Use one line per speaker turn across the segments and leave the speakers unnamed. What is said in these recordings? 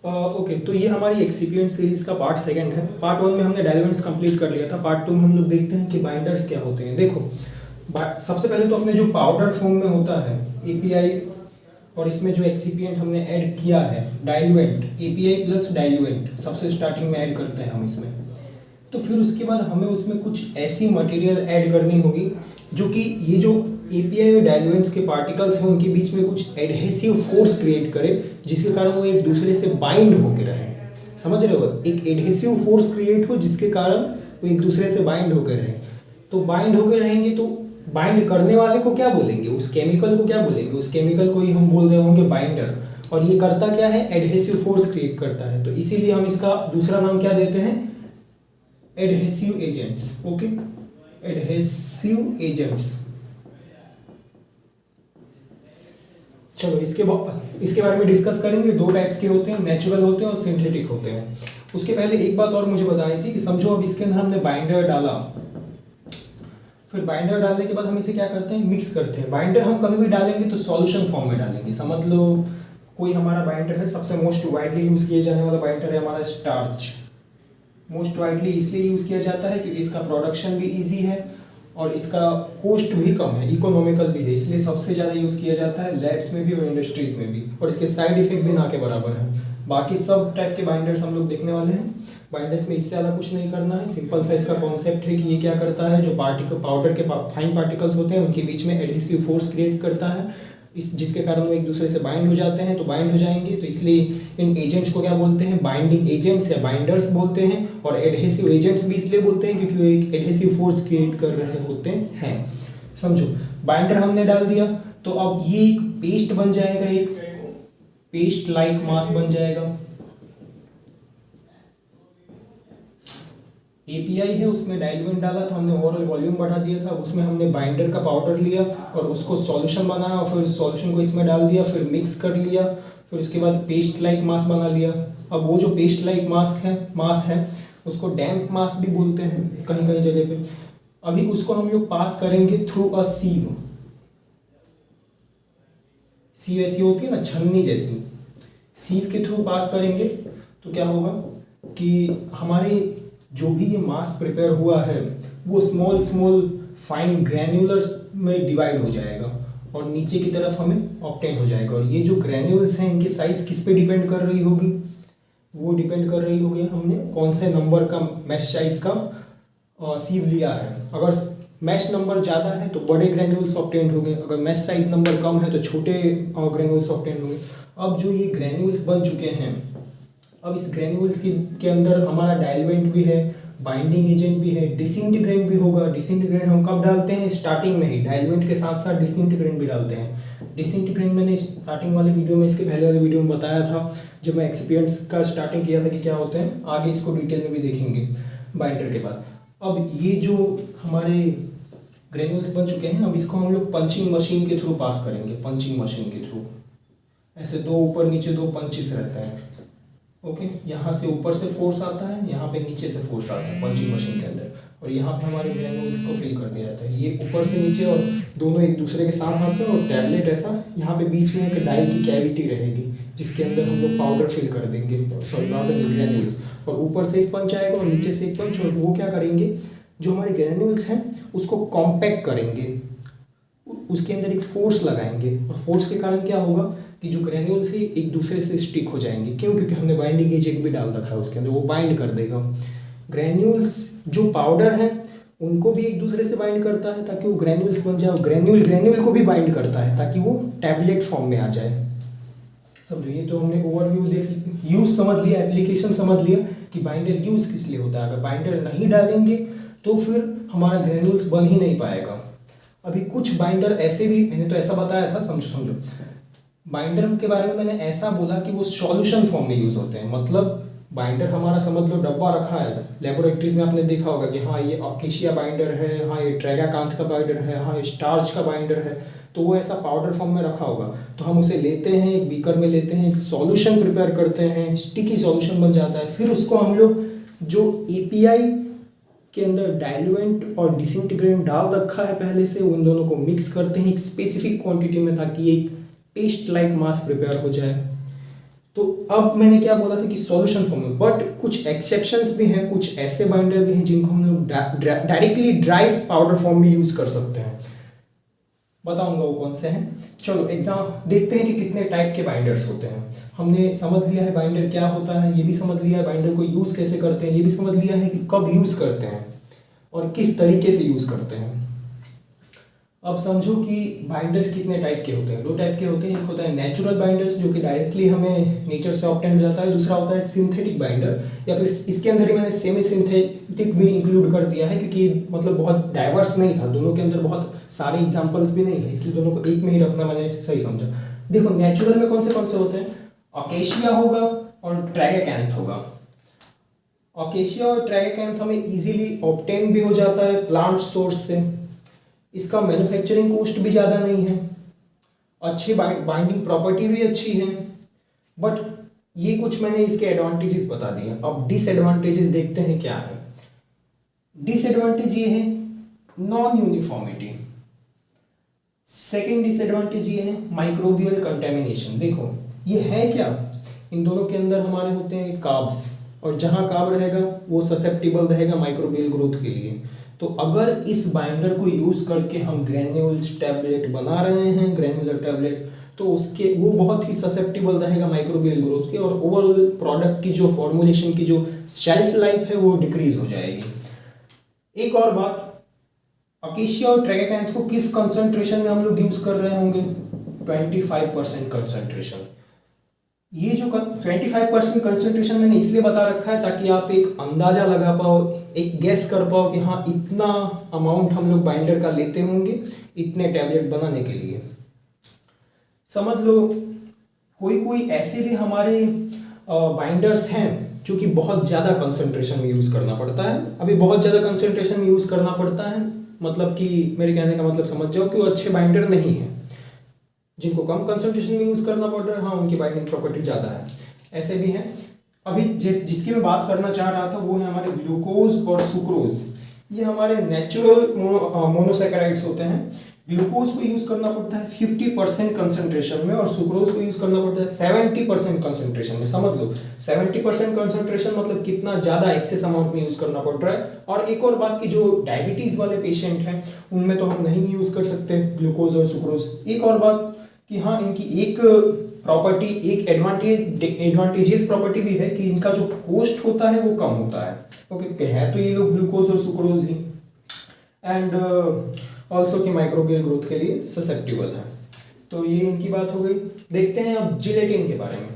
Okay, तो ये हमारी एक्सिपिएंट सीरीज का पार्ट सेकंड है। पार्ट वन में हमने डायलमेंट्स कंप्लीट कर लिया था। पार्ट टू में हम लोग देखते हैं कि बाइंडर्स क्या होते हैं। देखो, सबसे पहले तो अपने जो पाउडर फॉर्म में होता है एपीआई, और इसमें जो एक्सिपिएंट हमने ऐड किया है डाइल्यूएंट, एपीआई प्लस डाइल्यूएंट सबसे स्टार्टिंग में ऐड करते हैं हम इसमें। तो फिर उसके बाद हमें उसमें कुछ ऐसी मटेरियल ऐड करनी होगी जो कि ये जो एपीआई और डाइल्यूएंट्स के पार्टिकल्स हैं उनके बीच में कुछ एडहेसिव फोर्स क्रिएट करे, जिसके कारण वो एक दूसरे से बाइंड होकर रहे। समझ रहे हो? एक एडहेसिव फोर्स क्रिएट हो जिसके कारण वो एक दूसरे से बाइंड होकर रहे। तो बाइंड होकर रहेंगे तो बाइंड करने वाले को क्या बोलेंगे? उस केमिकल को क्या बोलेंगे? उस केमिकल को ही हम बोल रहे होंगे बाइंडर। और ये करता क्या है? एडहेसिव फोर्स क्रिएट करता है। तो इसीलिए हम इसका दूसरा नाम क्या देते हैं? Adhesive agents. Okay, adhesive agents. चलो इसके बारे में डिस्कस करेंगे। दो टाइप्स के होते हैं, नेचुरल होते हैं और सिंथेटिक होते हैं। उसके पहले एक बात और मुझे बतानी थी कि समझो अब इसके अंदर हमने बाइंडर डाला, फिर बाइंडर डालने के बाद हम इसे क्या करते हैं? मिक्स करते हैं। बाइंडर हम कभी भी डालेंगे तो सॉल्यूशन फॉर्म में डालेंगे। समझ लो कोई हमारा बाइंडर है, सबसे मोस्ट वाइडली यूज किए जाने वाला बाइंडर है हमारा स्टार्च। मोस्ट वाइडली इसलिए यूज किया जाता है क्योंकि इसका प्रोडक्शन भी ईजी है और इसका कॉस्ट भी कम है, इकोनॉमिकल भी है, इसलिए सबसे ज़्यादा यूज़ किया जाता है लैब्स में भी और इंडस्ट्रीज़ में भी। और इसके साइड इफेक्ट भी ना के बराबर है। बाकी सब टाइप के बाइंडर्स हम लोग देखने वाले हैं। बाइंडर्स में इससे ज़्यादा कुछ नहीं करना है। सिंपल सा इसका कॉन्सेप्ट है कि ये क्या करता है, जो पाउडर के फाइन पार्टिकल्स होते हैं उनके बीच में एडहेसिव फोर्स क्रिएट करता है, जिसके कारण वो एक दूसरे से बाइंड हो जाते हैं। तो बाइंड हो जाएंगे तो इसलिए इन एजेंट्स को क्या बोलते हैं? बाइंडिंग एजेंट्स या बाइंडर्स बोलते हैं। और एडहेसिव एजेंट्स भी इसलिए बोलते हैं क्योंकि वो एक एडहेसिव फोर्स क्रिएट कर रहे होते हैं। समझो, बाइंडर हमने डाल दिया तो अब ये एक पेस्ट बन जाएगा, एक पेस्ट लाइक मास बन जाएगा। एपीआई है, उसमें डाइल्यूएंट डाला तो हमने ओवरऑल वॉल्यूम बढ़ा दिया था। उसमें हमने बाइंडर का पाउडर लिया और उसको सॉल्यूशन बनाया और फिर सॉल्यूशन को इसमें डाल दिया, फिर मिक्स कर लिया, फिर उसके बाद पेस्ट लाइक मास बना लिया। अब वो जो पेस्ट लाइक मास है उसको डैम्प मास भी बोलते हैं कहीं कहीं जगह पे। अभी उसको हम लोग पास करेंगे थ्रू अ सीव। सीव ऐसी होती है ना, छन्नी जैसी। सीव के थ्रू पास करेंगे तो क्या होगा कि हमारे जो भी ये मास प्रिपेयर हुआ है वो स्मॉल फाइन ग्रैन्युलर में डिवाइड हो जाएगा और नीचे की तरफ हमें ऑब्टेन हो जाएगा। और ये जो ग्रैन्युल्स हैं इनकी साइज किस पे डिपेंड कर रही होगी? वो डिपेंड कर रही होगी हमने कौन से नंबर का मैश साइज का सीव लिया है। अगर मैश नंबर ज़्यादा है तो बड़े ग्रैन्युल्स ऑब्टेन होंगे, अगर मैश साइज नंबर कम है तो छोटे ग्रैन्युल्स ऑब्टेन होंगे। अब जो ये ग्रैन्युल्स बन चुके हैं, अब इस ग्रैन्युल्स के अंदर हमारा डाइल्यूएंट भी है, बाइंडिंग एजेंट भी है, डिसइंटीग्रेंट भी होगा। डिसइंटीग्रेंट हम कब डालते हैं? स्टार्टिंग में ही। डाइल्यूएंट के साथ साथ डिसइंटीग्रेंट भी डालते हैं। डिसइंटीग्रेंट मैंने स्टार्टिंग वाले वीडियो में, इसके पहले वाले वीडियो में बताया था जब मैं एक्सपीरियंस का स्टार्टिंग किया था कि क्या होते हैं। आगे इसको डिटेल में भी देखेंगे बाइंडर के बाद। अब ये जो हमारे ग्रैन्युल्स बन चुके हैं, अब इसको हम लोग पंचिंग मशीन के थ्रू पास करेंगे। पंचिंग मशीन के थ्रू ऐसे दो ऊपर नीचे दो पंचिस रहते हैं। ओके, यहाँ से ऊपर से फोर्स आता है, यहाँ पे नीचे से फोर्स आता है पंचिंग मशीन के अंदर, और यहाँ पे हमारे ग्रैन्युल्स को फिल कर दिया जाता है। ये ऊपर से नीचे और दोनों एक दूसरे के साथ आते हैं और टैबलेट ऐसा यहाँ पे बीच में एक डाई की कैविटी रहेगी जिसके अंदर हम लोग पाउडर फिल कर देंगे, सॉरी पाउडर ग्रैन्युल्स। और ऊपर से एक पंच आएगा और नीचे से एक पंच, और वो क्या करेंगे, जो हमारे ग्रैन्युल्स हैं उसको कॉम्पैक्ट करेंगे, उसके अंदर एक फोर्स लगाएंगे। और फोर्स के कारण क्या होगा कि जो ग्रैन्युल्स है एक दूसरे से स्टिक हो जाएंगे। क्यों? क्योंकि हमने बाइंडिंग एजेंट भी डाल रखा है उसके अंदर, वो बाइंड कर देगा। ग्रैन्युल्स जो पाउडर है उनको भी एक दूसरे से बाइंड करता है ताकि वो ग्रैन्युल्स बन जाए, और ग्रैन्युल को भी बाइंड करता है ताकि वो टैबलेट फॉर्म में आ जाए। समझो, ये तो हमने ओवरव्यू यूज समझ लिया, एप्लीकेशन समझ लिया कि बाइंडर यूज किस लिए होता है। अगर बाइंडर नहीं डालेंगे तो फिर हमारा ग्रैन्युल्स बन ही नहीं पाएगा। अभी कुछ बाइंडर ऐसे भी, मैंने तो ऐसा बताया था, समझो बाइंडर के बारे में मैंने ऐसा बोला कि वो सॉल्यूशन फॉर्म में यूज होते हैं। मतलब बाइंडर हमारा समझ लो डब्बा रखा है, लेबोरेटरीज में आपने देखा होगा कि हाँ ये अकेशिया बाइंडर है, हाँ ये ट्रैगाकांथ का बाइंडर है, हाँ ये स्टार्च का बाइंडर है। तो वो ऐसा पाउडर फॉर्म में रखा होगा, तो हम उसे लेते हैं, एक बीकर में लेते हैं, एक सॉल्यूशन प्रिपेयर करते हैं, स्टिकी सॉल्यूशन बन जाता है। फिर उसको हम लोग जो एपीआई के अंदर डाइल्यूएंट और डिसइंटीग्रेंट डाल रखा है पहले से, उन दोनों को मिक्स करते हैं एक स्पेसिफिक क्वांटिटी में ताकि एक पेस्ट लाइक मास प्रिपेयर हो जाए। तो अब मैंने क्या बोला था कि सॉल्यूशन फॉर्म में, बट कुछ एक्सेप्शंस भी हैं, कुछ ऐसे बाइंडर भी हैं जिनको हम लोग डायरेक्टली ड्राइव पाउडर फॉर्म में यूज कर सकते हैं। बताऊंगा वो कौन से हैं। चलो एग्जाम देखते हैं कि कितने टाइप के बाइंडर्स होते हैं। हमने समझ लिया है बाइंडर क्या होता है, ये भी समझ लिया है बाइंडर को यूज कैसे करते हैं, ये भी समझ लिया है कि कब यूज करते हैं और किस तरीके से यूज करते हैं। अब समझो कि बाइंडर्स कितने टाइप के होते हैं। दो टाइप के होते हैं, एक होता है नेचुरल बाइंडर्स जो कि डायरेक्टली हमें नेचर से ऑब्टेन हो जाता है, दूसरा होता है सिंथेटिक बाइंडर, या फिर इसके अंदर ही मैंने सेमी सिंथेटिक भी इंक्लूड कर दिया है क्योंकि मतलब बहुत डाइवर्स नहीं था, दोनों के अंदर बहुत सारे एग्जाम्पल्स भी नहीं है, इसलिए दोनों को एक में ही रखना मैंने सही समझा। देखो नेचुरल में कौन से होते हैं, अकेशिया होगा और ट्रैगैकैंथ होगा। अकेशिया और ट्रैगैकैंथ हमें इजीली ऑब्टेन भी हो जाता है प्लांट सोर्स से, इसका मैन्युफैक्चरिंग कॉस्ट भी ज़्यादा नहीं है, अच्छी बाइंडिंग प्रॉपर्टी भी अच्छी है, बट ये कुछ मैंने इसके एडवांटेजेस बता दिए। अब डिसएडवांटेजेस देखते हैं क्या है। डिसएडवांटेज ये है नॉन यूनिफॉर्मिटी। सेकेंड डिसएडवांटेज ये है माइक्रोबियल कंटेमिनेशन। देखो ये है क्या, इन दोनों के अंदर हमारे होते हैं कार्ब्स, और जहाँ कार्ब रहेगा वो ससेप्टिबल रहेगा माइक्रोबियल ग्रोथ के लिए। तो अगर इस बाइंडर को यूज करके हम ग्रेन्यूल्स टैबलेट बना रहे हैं, ग्रेन्युलर टैबलेट, तो उसके वो बहुत ही ससेप्टिबल रहेगा माइक्रोबियल ग्रोथ के, और ओवरऑल प्रोडक्ट की जो फॉर्मुलेशन की जो शेल्फ लाइफ है वो डिक्रीज हो जाएगी। एक और बात, अकेशिया और ट्रैगैकैंथ को किस कंसंट्रेशन में हम लोग यूज कर रहे होंगे, 25% कंसंट्रेशन। ये जो 25% कंसंट्रेशन मैंने इसलिए बता रखा है ताकि आप एक अंदाजा लगा पाओ, एक गेस कर पाओ कि हाँ इतना अमाउंट हम लोग बाइंडर का लेते होंगे इतने टैबलेट बनाने के लिए। समझ लो कोई ऐसे भी हमारे बाइंडर्स हैं जो कि बहुत ज़्यादा कंसंट्रेशन में यूज़ करना पड़ता है। अभी बहुत ज़्यादा कंसंट्रेशन में यूज़ करना पड़ता है मतलब कि मेरे कहने का मतलब समझ जाओ कि वो अच्छे बाइंडर नहीं है। जिनको कम कंसंट्रेशन में यूज़ करना पड़ रहा है, हाँ उनकी बाइंडिंग प्रॉपर्टी ज़्यादा है, ऐसे भी हैं। अभी जिसकी मैं बात करना चाह रहा था वो है हमारे ग्लूकोज और सुक्रोज। ये हमारे नेचुरल मोनोसैकेराइड्स होते हैं। ग्लूकोज को यूज़ करना पड़ता है 50% कंसंट्रेशन में और सुक्रोज को यूज़ करना पड़ता है 70% कंसंट्रेशन में। समझ लो 70% कंसंट्रेशन मतलब कितना ज़्यादा एक्सेस अमाउंट में यूज़ करना पड़ रहा है। और एक और बात की जो डायबिटीज़ वाले पेशेंट हैं उनमें तो हम नहीं यूज़ कर सकते ग्लूकोज और सुक्रोज। एक और बात कि हाँ इनकी एक प्रॉपर्टी, एक एडवांटेजेस प्रॉपर्टी भी है कि इनका जो कॉस्ट होता है वो कम होता है। ओके, है तो ये लोग ग्लूकोज और सुक्रोज ही, एंड ऑल्सो कि माइक्रोबियल ग्रोथ के लिए ससेप्टिबल है। तो ये इनकी बात हो गई। देखते हैं अब जिलेटिन के बारे में।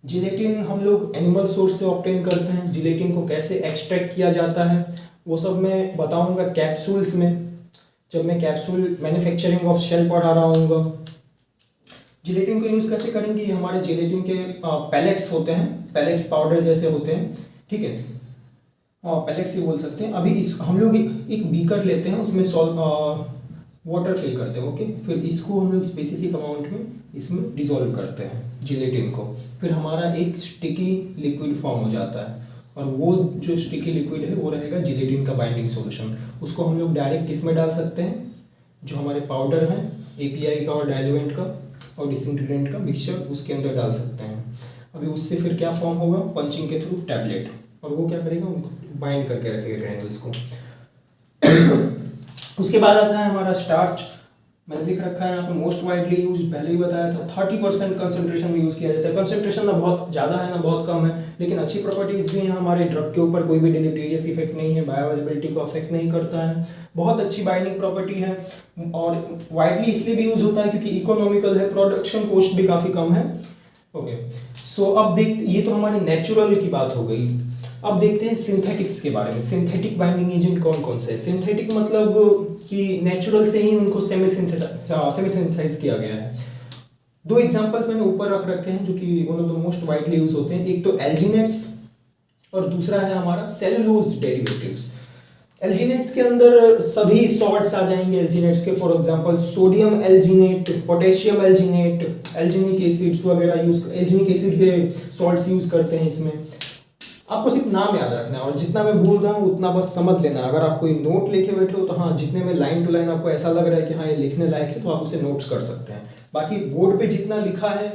जिलेटिन हम लोग एनिमल सोर्स से ऑब्टेन करते हैं। जिलेटिन को कैसे एक्सट्रैक्ट किया जाता है वो सब मैं बताऊंगा कैप्सूल्स में, जब मैं कैप्सूल मैन्युफैक्चरिंग ऑफ शेल पढ़ा रहा हूँ। जिलेटिन को यूज़ कैसे करेंगे, ये हमारे जिलेटिन के पैलेट्स होते हैं, पैलेट्स पाउडर जैसे होते हैं, ठीक है, पैलेट्स ही बोल सकते हैं। अभी इस हम लोग एक बीकर लेते हैं, उसमें वाटर फिल करते हैं, ओके, फिर इसको हम लोग स्पेसिफिक अमाउंट में इसमें डिजोल्व करते हैं जिलेटिन को, फिर हमारा एक स्टिकी लिक्विड फॉर्म हो जाता है, और वो जो स्टिकी लिक्विड है वो रहेगा जिलेटिन का बाइंडिंग सॉल्यूशन। उसको हम लोग डायरेक्ट किस में डाल सकते हैं, जो हमारे पाउडर हैं एपीआई का और डाइल्यूएंट का और डिसइंटीग्रेंट का मिक्सचर, उसके अंदर डाल सकते हैं। अभी उससे फिर क्या फॉर्म होगा, पंचिंग के थ्रू टैबलेट, और वो क्या करेगा, उनको बाइंड करके रखेगा ग्रैन्युल्स को। उसके बाद आता है हमारा स्टार्च। मैंने लिख रखा है यहाँ पे मोस्ट वाइडली यूज, पहले ही बताया था 30% कंसंट्रेशन में यूज़ किया जाता है। कंसंट्रेशन ना बहुत ज़्यादा है ना बहुत कम है, लेकिन अच्छी प्रॉपर्टीज़ भी हैं हमारे ड्रग के ऊपर, कोई भी डिलीटेरियस इफेक्ट नहीं है, बायोअवेलेबिलिटी को अफेक्ट नहीं करता है, बहुत अच्छी बाइंडिंग प्रॉपर्टी है, और वाइडली इसलिए भी यूज़ होता है क्योंकि इकोनॉमिकल है, प्रोडक्शन कॉस्ट भी काफ़ी कम है। ओके, सो अब देख, ये तो हमारी नेचुरल की बात हो गई। अब देखते हैं सिंथेटिक्स के बारे में। सिंथेटिक बाइंडिंग एजेंट कौन कौन से है। सिंथेटिक मतलब कि नेचुरल से ही उनको सेमी सिंथेसाइज किया गया है। दो एग्जांपल्स मैंने ऊपर रख रखे हैं जो कि one of the most widely use होते हैं, एक तो एल्जिनेट्स और दूसरा है हमारा सेलुलोज डेरिवेटिव्स। एल्जिनेट्स के अंदर सभी सॉल्ट्स आ जाएंगे एल्जिनेट्स के, for example sodium alginate, potassium alginate, alginic acids वगैरह यूज, एल्जिनिक एसिड के सॉल्ट्स यूज करते हैं इसमें। आपको सिर्फ नाम याद रखना है और जितना मैं बोल रहा हूँ उतना बस समझ लेना। अगर आप कोई नोट लेके बैठे हो तो हाँ, जितने में लाइन टू लाइन आपको ऐसा लग रहा है कि हाँ ये लिखने लायक है तो आप उसे नोट्स कर सकते हैं। बाकी बोर्ड पे जितना लिखा है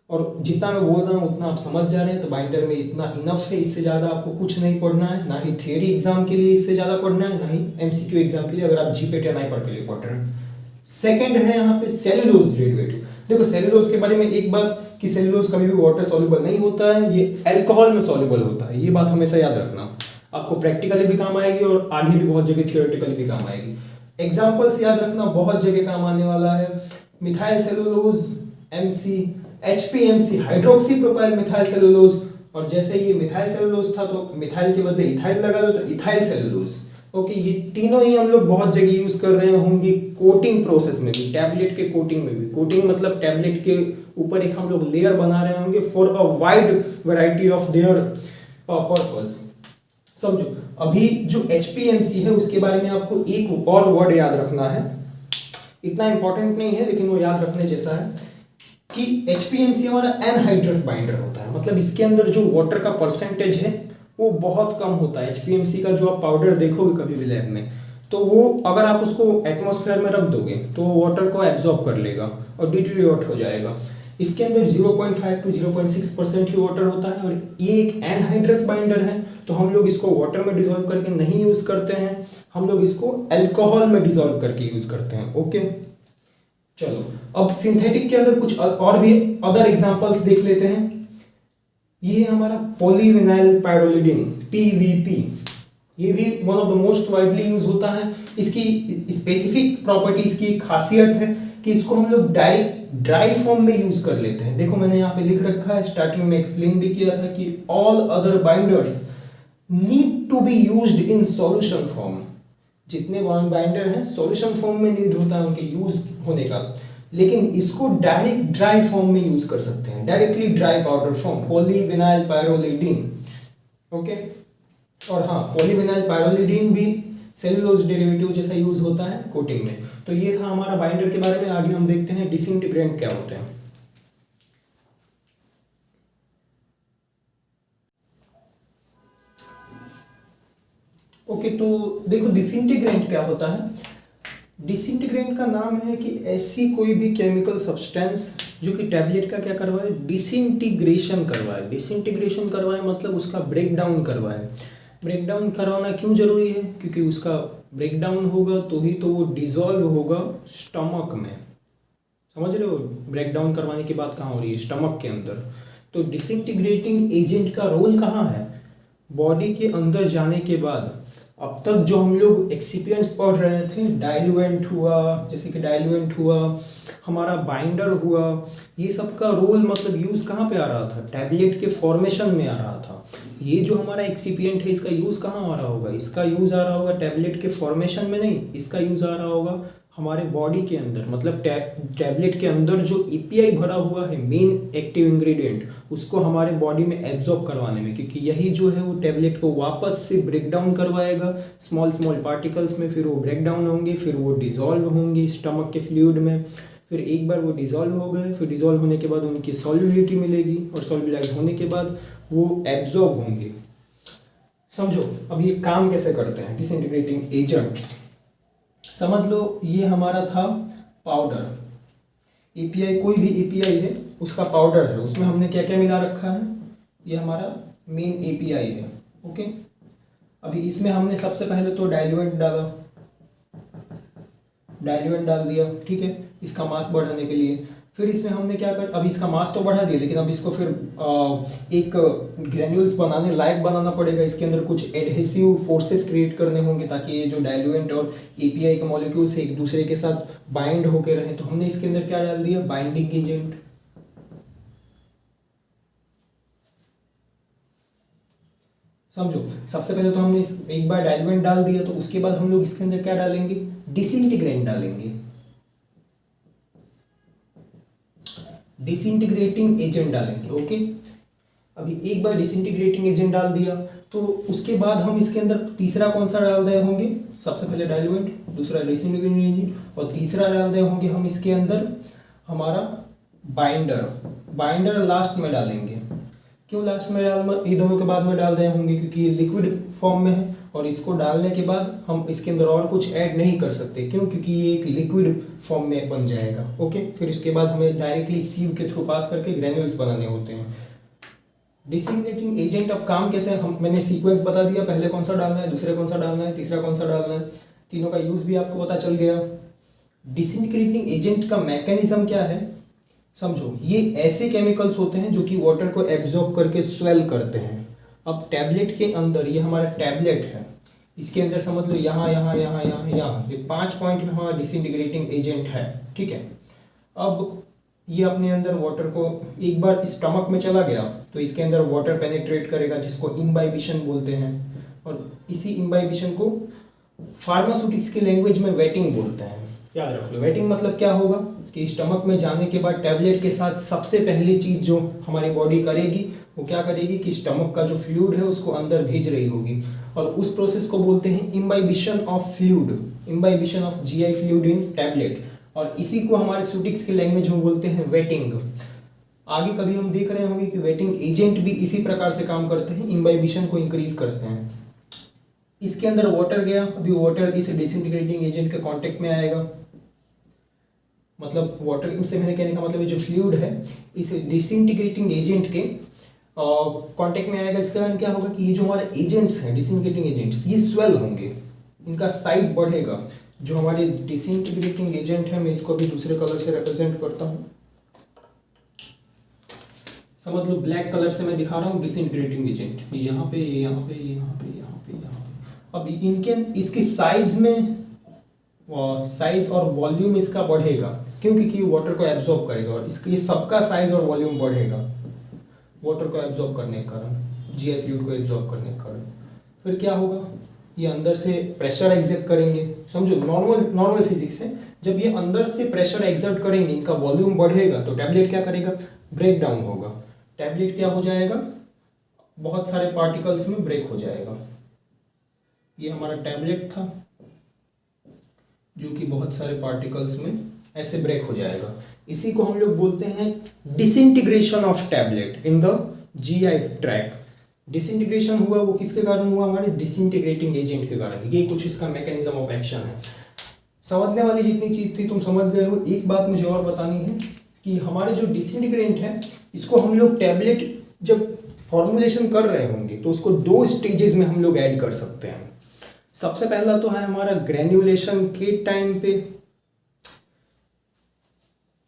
और जितना मैं बोल रहा हूँ उतना आप समझ जा रहे हैं, तो बाइंडर में इतना इनफ है, इससे ज़्यादा आपको कुछ नहीं पढ़ना है, ना ही थियरी एग्जाम के लिए इससे ज़्यादा पढ़ना है, ना ही एमसीक्यू एग्जाम के लिए, अगर आप जीपेट या नाइपर के लिए पढ़ रहे हैं। सेकंड है यहाँ पे सेलुलोज डेरिवेटिव। देखो सेलुलोज के बारे में एक बात कि सेलुलोज कभी भी वाटर सॉल्युबल नहीं होता है, ये अल्कोहल में सॉल्युबल होता है, ये बात हमेशा याद रखना, आपको प्रैक्टिकली भी काम आएगी और आगे भी बहुत जगह थियोरेटिकली भी काम आएगी। एग्जाम्पल्स याद रखना, बहुत जगह काम आने वाला है। Methyl cellulose, MC, HPMC, hydroxy propyl methyl cellulose, और जैसे ये मिथाइल सेलुलोज था तो मिथाइल के बदले इथाइल लगा दो तो इथाइल सेलुलोज। ओके, ये तीनों ही हम लोग बहुत जगह यूज कर रहे होंगे कोटिंग प्रोसेस में भी, टैबलेट के कोटिंग में भी। कोटिंग मतलब टैबलेट के ऊपर एक हम लोग लेयर बना रहे होंगे for a wide variety of their purpose. समझो, अभी जो एचपीएमसी है उसके बारे में आपको एक और वर्ड याद रखना है, इतना इंपॉर्टेंट नहीं है लेकिन वो याद रखने जैसा है कि एचपीएमसी हमारा एनहाइड्रस बाइंडर होता है, मतलब इसके अंदर जो वाटर का परसेंटेज है वो बहुत कम होता है। एचपीएमसी का जो आप पाउडर देखोगे कभी भी लैब में, तो वो अगर आप उसको एटमॉस्फेयर में रख दोगे तो वाटर को एब्जॉर्ब कर लेगा और डिटीरियोरेट हो जाएगा। इसके अंदर 0.5 to 0.6% ही वाटर होता है, और ये एक एनहाइड्रस बाइंडर है, तो हम लोग इसको वाटर में डिसॉल्व करके नहीं यूज करते हैं, हम लोग इसको अल्कोहल में डिसॉल्व करके यूज करते हैं। ओके, चलो अब सिंथेटिक के अंदर कुछ और भी अदर एग्जांपल्स देख लेते हैं। ये है हमारा पॉलीविनाइल पाइरोलिडिन, पीवीपी, ये भी one of the most widely use होता है। इसकी स्पेसिफिक प्रॉपर्टीज की खासियत है कि इसको हम लोग डायरेक्ट ड्राई फॉर्म में यूज कर लेते हैं। देखो मैंने यहाँ पे लिख रखा है, स्टार्टिंग में एक्सप्लेन भी किया था कि all other binders need to be used in solution form. जितने बाइंडर हैं सॉल्यूशन फॉर्म में नीड होता है उनके यूज होने का, लेकिन इसको डायरेक्ट ड्राई फॉर्म में यूज कर सकते हैं, directly dry powder form, polyvinyl pyrrolidine. Okay, और हाँ, पॉलीविनाइल पाइरोलिडीन भी सेलुलोज डेरिवेटिव जैसा यूज होता है कोटिंग में। तो ये था हमारा बाइंडर के बारे में। आगे हम देखते हैं डिसइंटीग्रेंट क्या होते हैं। ओके, तो देखो डिसइंटीग्रेंट क्या होता है। डिसइंटीग्रेंट का नाम है कि ऐसी कोई भी केमिकल सब्सटेंस जो कि टैबलेट का क्या करवाए, डिसइंटीग्रेशन करवाए। डिसइंटीग्रेशन करवाए मतलब उसका ब्रेक डाउन करवाए। ब्रेक डाउन करवाना क्यों जरूरी है? क्योंकि उसका ब्रेक डाउन होगा तो ही तो वो डिसॉल्व होगा स्टमक में। समझ रहे हो, ब्रेक डाउन करवाने की बात कहाँ हो रही है? स्टमक के अंदर। तो डिसइंटीग्रेटिंग एजेंट का रोल कहाँ है? बॉडी के अंदर जाने के बाद अब तक जो हम लोग एक्सिपिएंट्स पढ़ रहे थे, डाइल्यूएंट हुआ, जैसे कि डाइल्यूएंट हुआ, हमारा बाइंडर हुआ, ये सब का रोल मतलब यूज़ कहाँ पे आ रहा था? टैबलेट के फॉर्मेशन में आ रहा था। ये जो हमारा एक्सिपिएंट है इसका यूज़ कहाँ आ रहा होगा? इसका यूज़ आ रहा होगा टैबलेट के फॉर्मेशन में नहीं, इसका यूज़ आ रहा होगा हमारे बॉडी के अंदर, मतलब टैबलेट के अंदर जो एपीआई भरा हुआ है, मेन एक्टिव इंग्रेडिएंट, उसको हमारे बॉडी में एब्जॉर्ब करवाने में, क्योंकि यही जो है वो टैबलेट को वापस से ब्रेक डाउन करवाएगा स्मॉल स्मॉल पार्टिकल्स में, फिर वो ब्रेक डाउन होंगे, फिर वो डिसॉल्व होंगे स्टमक के फ्लूइड में, फिर एक बार वो डिसॉल्व हो गए, फिर डिसॉल्व होने के बाद उनकी सॉल्युबिलिटी मिलेगी, और सॉल्युबलाइज होने के बाद वो एब्जॉर्ब होंगे। समझो अब ये काम कैसे करते हैं डिसइंटीग्रेटिंग एजेंट्स। समझ लो ये हमारा था पाउडर, एपीआई, कोई भी एपीआई है उसका पाउडर है, उसमें हमने क्या क्या मिला रखा है, ये हमारा मेन एपीआई है। ओके, अभी इसमें हमने सबसे पहले तो डाइल्यूएंट डाला, डाइल्यूएंट डाल दिया, ठीक है, इसका मास बढ़ाने के लिए। फिर इसमें हमने क्या कर, अभी इसका मास तो बढ़ा दिया, लेकिन अब इसको फिर एक ग्रेन्यूल्स बनाने लायक बनाना पड़ेगा। इसके अंदर कुछ एडहेसिव फोर्सेस क्रिएट करने होंगे ताकि ये जो डाइल्यूएंट और एपीआई के मॉलिक्यूल्स एक दूसरे के साथ बाइंड होकर रहें। तो हमने इसके अंदर क्या डाल दिया? Binding agent. समझो, सबसे पहले तो हमने एक बार डाइल्यूएंट डाल दिया, तो उसके बाद हम लोग इसके अंदर क्या डालेंगे? डिसइंटीग्रेंट डालेंगे, डिसइंटीग्रेटिंग एजेंट डालेंगे। ओके, अभी एक बार डिसइंटीग्रेटिंग एजेंट डाल दिया तो उसके बाद हम इसके अंदर तीसरा कौन सा डाल रहे होंगे? सबसे पहले डाइल्यूएंट, दूसरा डिसइंटीग्रेटिंग एजेंट, और तीसरा डाल रहे होंगे हम इसके अंदर हमारा बाइंडर। बाइंडर लास्ट में डालेंगे। क्यों लास्ट में ये दोनों के बाद में डाल रहे होंगे? क्योंकि ये लिक्विड फॉर्म में है और इसको डालने के बाद हम इसके अंदर और कुछ ऐड नहीं कर सकते। क्यों? क्योंकि ये एक लिक्विड फॉर्म में बन जाएगा। ओके, फिर इसके बाद हमें डायरेक्टली सीव के थ्रू पास करके ग्रेन्यूल्स बनाने होते हैं। डिसइंटीग्रेटिंग एजेंट अब काम कैसे, हम मैंने सीक्वेंस बता दिया, पहले कौन सा डालना है, दूसरे कौन सा डालना है, तीसरा कौन सा डालना है, तीनों का यूज़ भी आपको पता चल गया। डिसइंटीग्रेटिंग एजेंट का मैकेनिज्म क्या है समझो। ये ऐसे केमिकल्स होते हैं जो कि वाटर को एब्जॉर्ब करके स्वेल करते हैं। अब टैबलेट के अंदर, ये हमारा टैबलेट है, इसके अंदर समझ लो यहाँ यहाँ यहाँ यहाँ यहाँ ये 5 पॉइंट में हमारा डिसइंटीग्रेटिंग एजेंट है। ठीक है, अब ये अपने अंदर वाटर को एक बार स्टमक में चला गया तो इसके अंदर वाटर पेनिट्रेट करेगा, जिसको इम्बाइबिशन बोलते हैं। और इसी इम्बाइबिशन को फार्मास्यूटिक्स की लैंग्वेज में वेटिंग बोलते हैं। याद रख लो, वेटिंग मतलब क्या होगा कि स्टमक में जाने के बाद टैबलेट के साथ सबसे पहली चीज़ जो हमारी बॉडी करेगी वो क्या करेगी कि स्टमक का जो फ्लूइड है उसको अंदर भेज रही होगी, और उस प्रोसेस को बोलते हैं imbibition of fluid, imbibition of GI fluid in tablet. और इसी को हमारे सूटिक्स की लैंग्वेज में बोलते हैं वेटिंग। आगे कभी हम देख रहे होंगे कि वेटिंग एजेंट भी इसी प्रकार से काम करते हैं, इम्बाइबिशन को इंक्रीज करते हैं। इसके अंदर वाटर गया, अभी वाटर इस डिसइंटीग्रेटिंग एजेंट के कांटेक्ट में आएगा, मतलब वाटर से मैंने कहने का मतलब ये जो फ्लूइड है इस डिसइंटीग्रेटिंग एजेंट के कांटेक्ट में आएगा। इसके कारण क्या होगा कि ये जो हमारे एजेंट्स हैं डिसइंटीग्रेटिंग एजेंट्स, ये स्वेल होंगे, इनका साइज बढ़ेगा। जो हमारे डिसइंटीग्रेटिंग एजेंट है, मैं इसको भी दूसरे कलर से रिप्रेजेंट करता हूँ, समझ लो ब्लैक कलर से मैं दिखा रहा हूँ डिसइंटीग्रेटिंग एजेंट, यहाँ पे यहाँ पे यहाँ पे यहाँ पे यहाँ पे। अब इनके इसकी साइज में साइज और वॉल्यूम इसका बढ़ेगा, क्योंकि ये वाटर को एब्जॉर्ब करेगा, और इसके सबका साइज और वॉल्यूम बढ़ेगा वाटर को एब्जॉर्ब करने के कारण, जीआई फ्लूइड को एब्जॉर्ब करने के कारण। फिर क्या होगा, ये अंदर से प्रेशर एग्जर्ट करेंगे। समझो नॉर्मल फिजिक्स है, जब ये अंदर से प्रेशर एग्जर्ट करेंगे, इनका वॉल्यूम बढ़ेगा, तो टैबलेट क्या करेगा, ब्रेक डाउन होगा। टैबलेट क्या हो जाएगा, बहुत सारे पार्टिकल्स में ब्रेक हो जाएगा। ये हमारा टैबलेट था जो कि बहुत सारे पार्टिकल्स में ऐसे ब्रेक हो जाएगा। इसी को हम लोग बोलते हैं disintegration of tablet in the GI tract. Disintegration हुआ वो किसके कारण हुआ, हमारे डिसइंटीग्रेटिंग एजेंट के कारण। ये कुछ इसका मैकेनिज्म ऑफ एक्शन है। समझने वाली जितनी चीज़ थी तुम समझ गए हो। एक बात मुझे और बतानी है कि हमारे जो डिसइंटीग्रेंट है, इसको हम लोग टैबलेट जब फॉर्मुलेशन कर रहे होंगे तो उसको 2 स्टेजेस में हम लोग ऐड कर सकते हैं। सबसे पहला तो है हमारा ग्रेन्युलेशन के टाइम पे,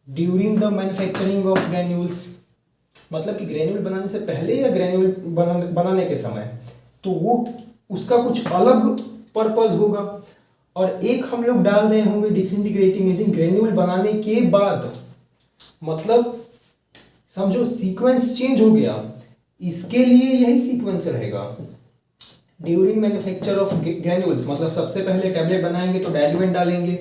during the manufacturing of granules, मतलब कि ग्रेन्यूल बनाने से पहले या ग्रेन्यूल बनाने के समय, तो वो उसका कुछ अलग पर्पस होगा। और एक हम लोग डाल रहे होंगे डिसइंटीग्रेटिंग एजेंट ग्रेन्यूल बनाने के बाद, मतलब समझो सीक्वेंस चेंज हो गया। इसके लिए यही सीक्वेंस रहेगा ड्यूरिंग मैन्युफैक्चर ऑफ ग्रेन्यूल्स, मतलब सबसे पहले टैबलेट बनाएंगे तो डाइल्यूएंट डालेंगे,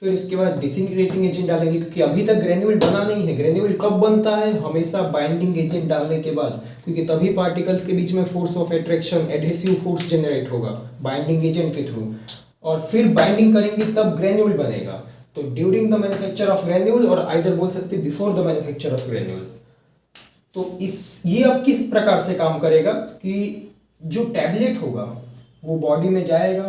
फिर इसके बाद डिसइंटीग्रेटिंग एजेंट डालेंगे, क्योंकि अभी तक ग्रेन्यूल बना नहीं है। ग्रेन्यूल कब बनता है, हमेशा बाइंडिंग एजेंट डालने के बाद, क्योंकि तभी पार्टिकल्स के बीच में force of attraction, adhesive force generate होगा बाइंडिंग एजेंट के थ्रू, और फिर बाइंडिंग करेंगे तब ग्रेन्यूल बनेगा। तो during the manufacture of granule, और आइदर बोल सकते before the manufacture of granule. तो ये अब किस प्रकार से काम करेगा कि जो टैबलेट होगा वो बॉडी में जाएगा।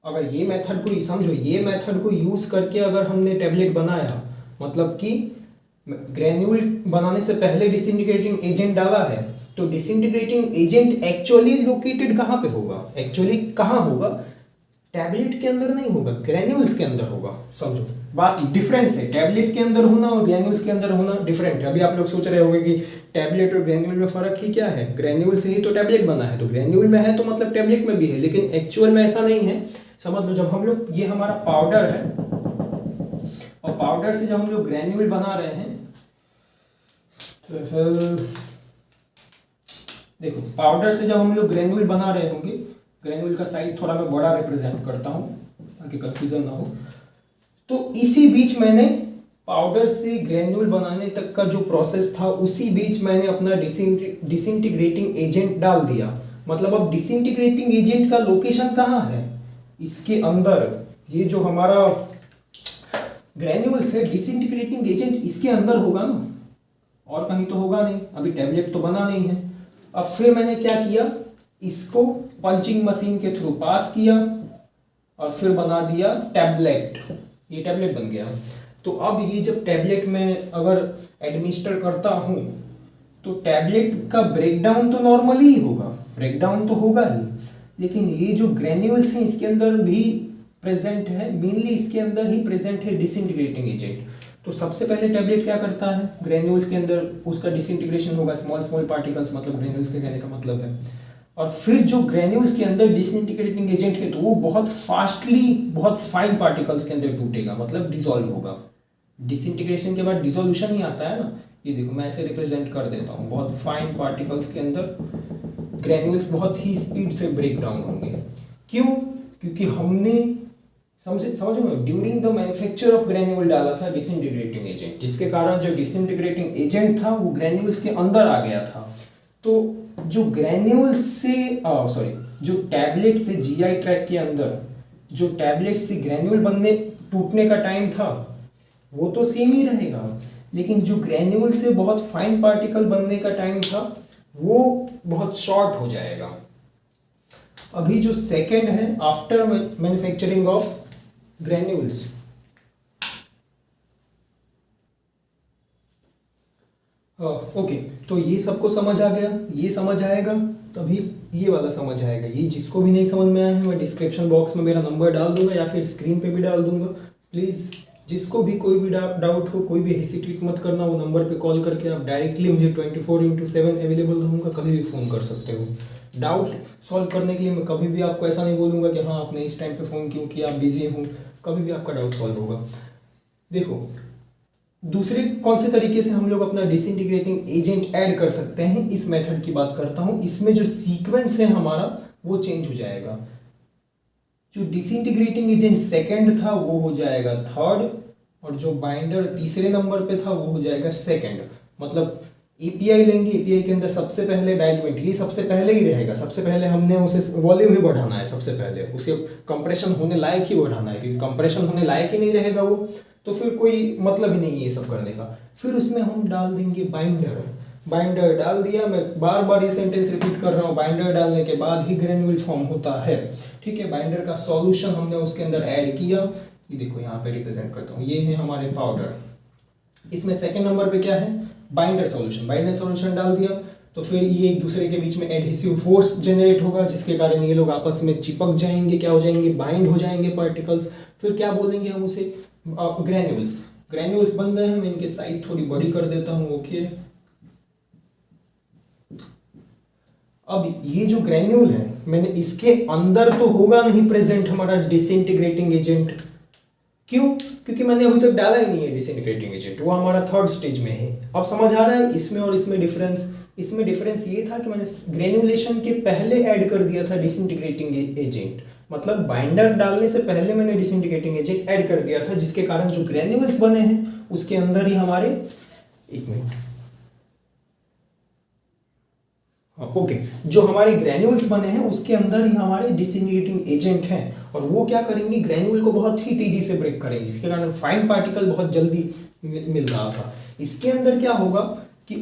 अगर ये मेथड को समझो, ये मेथड को यूज करके अगर हमने टैबलेट बनाया, मतलब कि ग्रेन्यूल बनाने से पहले डिसइंटीग्रेटिंग एजेंट डाला है, तो डिसइंटीग्रेटिंग एजेंट एक्चुअली लोकेटेड कहाँ पे होगा, एक्चुअली कहाँ होगा, टैबलेट के अंदर नहीं होगा, ग्रेन्यूल्स के अंदर होगा। समझो बात डिफरेंस है, टैबलेट के अंदर होना और ग्रेन्यूल्स के अंदर होना डिफरेंट है। अभी आप लोग सोच रहे होंगे कि टैबलेट और ग्रेन्यूल में फर्क ही क्या है, ग्रेन्यूल से ही तो टैबलेट बना है, तो ग्रेन्यूल में है तो मतलब टैबलेट में भी है, लेकिन एक्चुअल में ऐसा नहीं है। समझ लो, जब हम लोग, ये हमारा पाउडर है, और पाउडर से जब हम लोग ग्रेन्यूल बना रहे हैं, तो फिर देखो पाउडर से जब हम लोग ग्रेन्यूल बना रहे होंगे, ग्रेन्यूल का साइज थोड़ा मैं बड़ा रिप्रेजेंट करता हूं ताकि कंफ्यूजन ना हो। तो इसी बीच मैंने पाउडर से ग्रेन्यूल बनाने तक का जो प्रोसेस था, उसी बीच मैंने अपना डिसइंटीग्रेटिंग एजेंट डाल दिया। मतलब अब डिसइंटीग्रेटिंग एजेंट का लोकेशन कहाँ है, इसके अंदर। ये जो हमारा ग्रेन्यूल्स है, डिसइंटीग्रेटिंग एजेंट इसके अंदर होगा ना, और कहीं तो होगा नहीं, अभी टैबलेट तो बना नहीं है। अब फिर मैंने क्या किया इसको पंचिंग मशीन के थ्रू पास किया और फिर बना दिया टैबलेट, ये टैबलेट बन गया। तो अब ये जब टैबलेट में अगर एडमिनिस्टर करता हूँ तो टैबलेट का ब्रेकडाउन तो नॉर्मली ही होगा, ब्रेकडाउन तो होगा ही, लेकिन ये जो ग्रेन्यूल्स हैं इसके अंदर भी प्रेजेंट है, मेनली इसके अंदर ही प्रेजेंट है डिसइंटीग्रेटिंग एजेंट। तो सबसे पहले टैबलेट क्या करता है, ग्रेन्यूल्स के अंदर उसका डिसइंटीग्रेशन होगा, स्मॉल स्मॉल पार्टिकल्स, मतलब ग्रेन्यूल्स के कहने का मतलब है। और फिर जो ग्रेन्यूल्स के अंदर डिसइंटीग्रेटिंग एजेंट है तो वो बहुत फास्टली बहुत फाइन पार्टिकल्स के अंदर टूटेगा, मतलब डिसॉल्व होगा। डिसइंटीग्रेशन के बाद डिसोल्यूशन ही आता है ना, ये देखो मैं ऐसे रिप्रेजेंट कर देता हूँ, बहुत फाइन पार्टिकल्स के अंदर ग्रेन्यूल्स बहुत ही स्पीड से ब्रेक डाउन होंगे। क्यों? क्योंकि हमने समझो during the manufacture of granule डाला था डिसइंटीग्रेटिंग एजेंट, जिसके कारण जो डिसइंटीग्रेटिंग एजेंट था वो ग्रेन्यूल्स के अंदर आ गया था। तो जो ग्रेन्यूल्स से जो टैबलेट से जीआई ट्रैक के अंदर जो टैबलेट से ग्रेन्यूल बनने टूटने का टाइम था वो तो सेम ही रहेगा, लेकिन जो ग्रेन्यूल से बहुत फाइन पार्टिकल बनने का टाइम था वो बहुत शॉर्ट हो जाएगा। अभी जो सेकेंड है after manufacturing of granules, okay, तो ये सबको समझ आ गया, ये समझ आएगा तभी ये वाला समझ आएगा। ये जिसको भी नहीं समझ में आया है मैं डिस्क्रिप्शन बॉक्स में मेरा नंबर डाल दूंगा या फिर स्क्रीन पे भी डाल दूंगा। प्लीज़ जिसको भी कोई भी डाउट हो, कोई भी हेसिटेट मत करना, वो नंबर पे कॉल करके आप डायरेक्टली मुझे 24/7 अवेलेबल रहूँगा, कभी भी फ़ोन कर सकते हो। डाउट सॉल्व करने के लिए मैं कभी भी आपको ऐसा नहीं बोलूँगा कि हाँ आपने इस टाइम पे फ़ोन क्यों किया, आप बिजी हूँ, कभी भी आपका डाउट सॉल्व होगा। देखो दूसरे कौन से तरीके से हम लोग अपना डिसइंटीग्रेटिंग एजेंट ऐड कर सकते हैं, इस मेथड की बात करता हूँ। इसमें जो सीक्वेंस है हमारा वो चेंज हो जाएगा। जो डिसइंटीग्रेटिंग एजेंट सेकंड था वो हो जाएगा थर्ड, और जो बाइंडर तीसरे नंबर पे था वो हो जाएगा सेकंड। मतलब एपीआई लेंगे, एपीआई के अंदर सबसे पहले डाइल्यूमेंट, ये सबसे पहले ही रहेगा, सबसे पहले हमने उसे वॉल्यूम ही बढ़ाना है, सबसे पहले उसे कंप्रेशन होने लायक ही बढ़ाना है, क्योंकि कंप्रेशन होने लायक ही नहीं रहेगा वो तो फिर कोई मतलब ही नहीं है ये सब करने का। फिर उसमें हम डाल देंगे बाइंडर, बाइंडर डाल दिया, मैं बार बार ये सेंटेंस रिपीट कर रहा हूँ, बाइंडर डालने के बाद ही ग्रेन्यूल फॉर्म होता है, ठीक है। बाइंडर का सॉल्यूशन हमने उसके अंदर ऐड किया, ये देखो यहाँ पे रिप्रेजेंट करता हूँ, ये है हमारे पाउडर। इसमें सेकंड नंबर पे क्या है, बाइंडर सॉल्यूशन, बाइंडर सॉल्यूशन डाल दिया तो फिर ये एक दूसरे के बीच में एडहेसिव फोर्स जनरेट होगा, जिसके कारण ये लोग आपस में चिपक जाएंगे, क्या हो जाएंगे, बाइंड हो जाएंगे पार्टिकल्स। फिर क्या बोलेंगे हम उसे, ग्रेन्यूल्स, ग्रेन्यूल्स बन गए हैं। मैं इनके साइज थोड़ी बड़ी कर देता हूँ, ओके। अब ये जो ग्रेन्यूल है मैंने इसके अंदर तो होगा नहीं प्रेजेंट हमारा डिसइंटीग्रेटिंग एजेंट, क्यों? क्योंकि मैंने अभी तक डाला ही नहीं है डिसइंटीग्रेटिंग एजेंट, वो हमारा थर्ड स्टेज में है। अब समझ आ रहा है इसमें और इसमें डिफरेंस? इसमें डिफरेंस ये था कि मैंने ग्रेन्युलेशन के पहले ऐड कर दिया था डिसइंटीग्रेटिंग एजेंट, मतलब बाइंडर डालने से पहले मैंने डिसइंटीग्रेटिंग एजेंट ऐड कर दिया था, जिसके कारण जो ग्रेन्यूल्स बने हैं उसके अंदर ही हमारे, एक मिनट, ओके, जो हमारे ग्रेन्यूल्स बने हैं उसके अंदर ही हमारे डिसइंटीग्रेटिंग एजेंट हैं, और वो क्या करेंगे, ग्रेन्यूल को बहुत ही तेजी से ब्रेक करेंगे, जिसके कारण फाइन पार्टिकल बहुत जल्दी मिल रहा था। इसके अंदर क्या होगा कि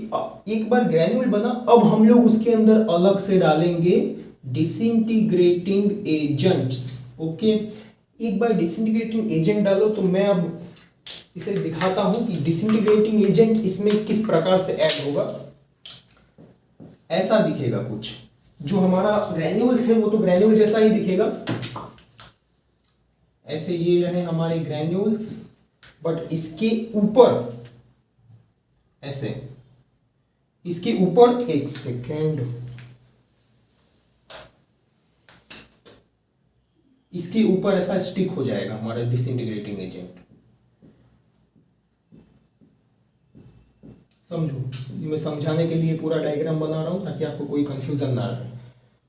एक बार ग्रेन्यूल बना, अब हम लोग उसके अंदर अलग से डालेंगे डिसइंटीग्रेटिंग एजेंट्स, ओके। एक बार डिसइंटीग्रेटिंग एजेंट डालो तो मैं अब इसे दिखाता हूं कि डिसइंटीग्रेटिंग एजेंट इसमें किस प्रकार से ऐड होगा। ऐसा दिखेगा कुछ, जो हमारा ग्रेन्यूल्स है वो तो ग्रेन्यूल जैसा ही दिखेगा, ऐसे ये रहे हमारे ग्रेन्यूल्स, बट इसके ऊपर ऐसे, इसके ऊपर, एक सेकेंड, इसके ऊपर ऐसा स्टिक हो जाएगा हमारा डिसइंटीग्रेटिंग एजेंट, समझो। ये मैं समझाने के लिए पूरा डायग्राम बना रहा हूं ताकि आपको कोई कंफ्यूजन ना रहे।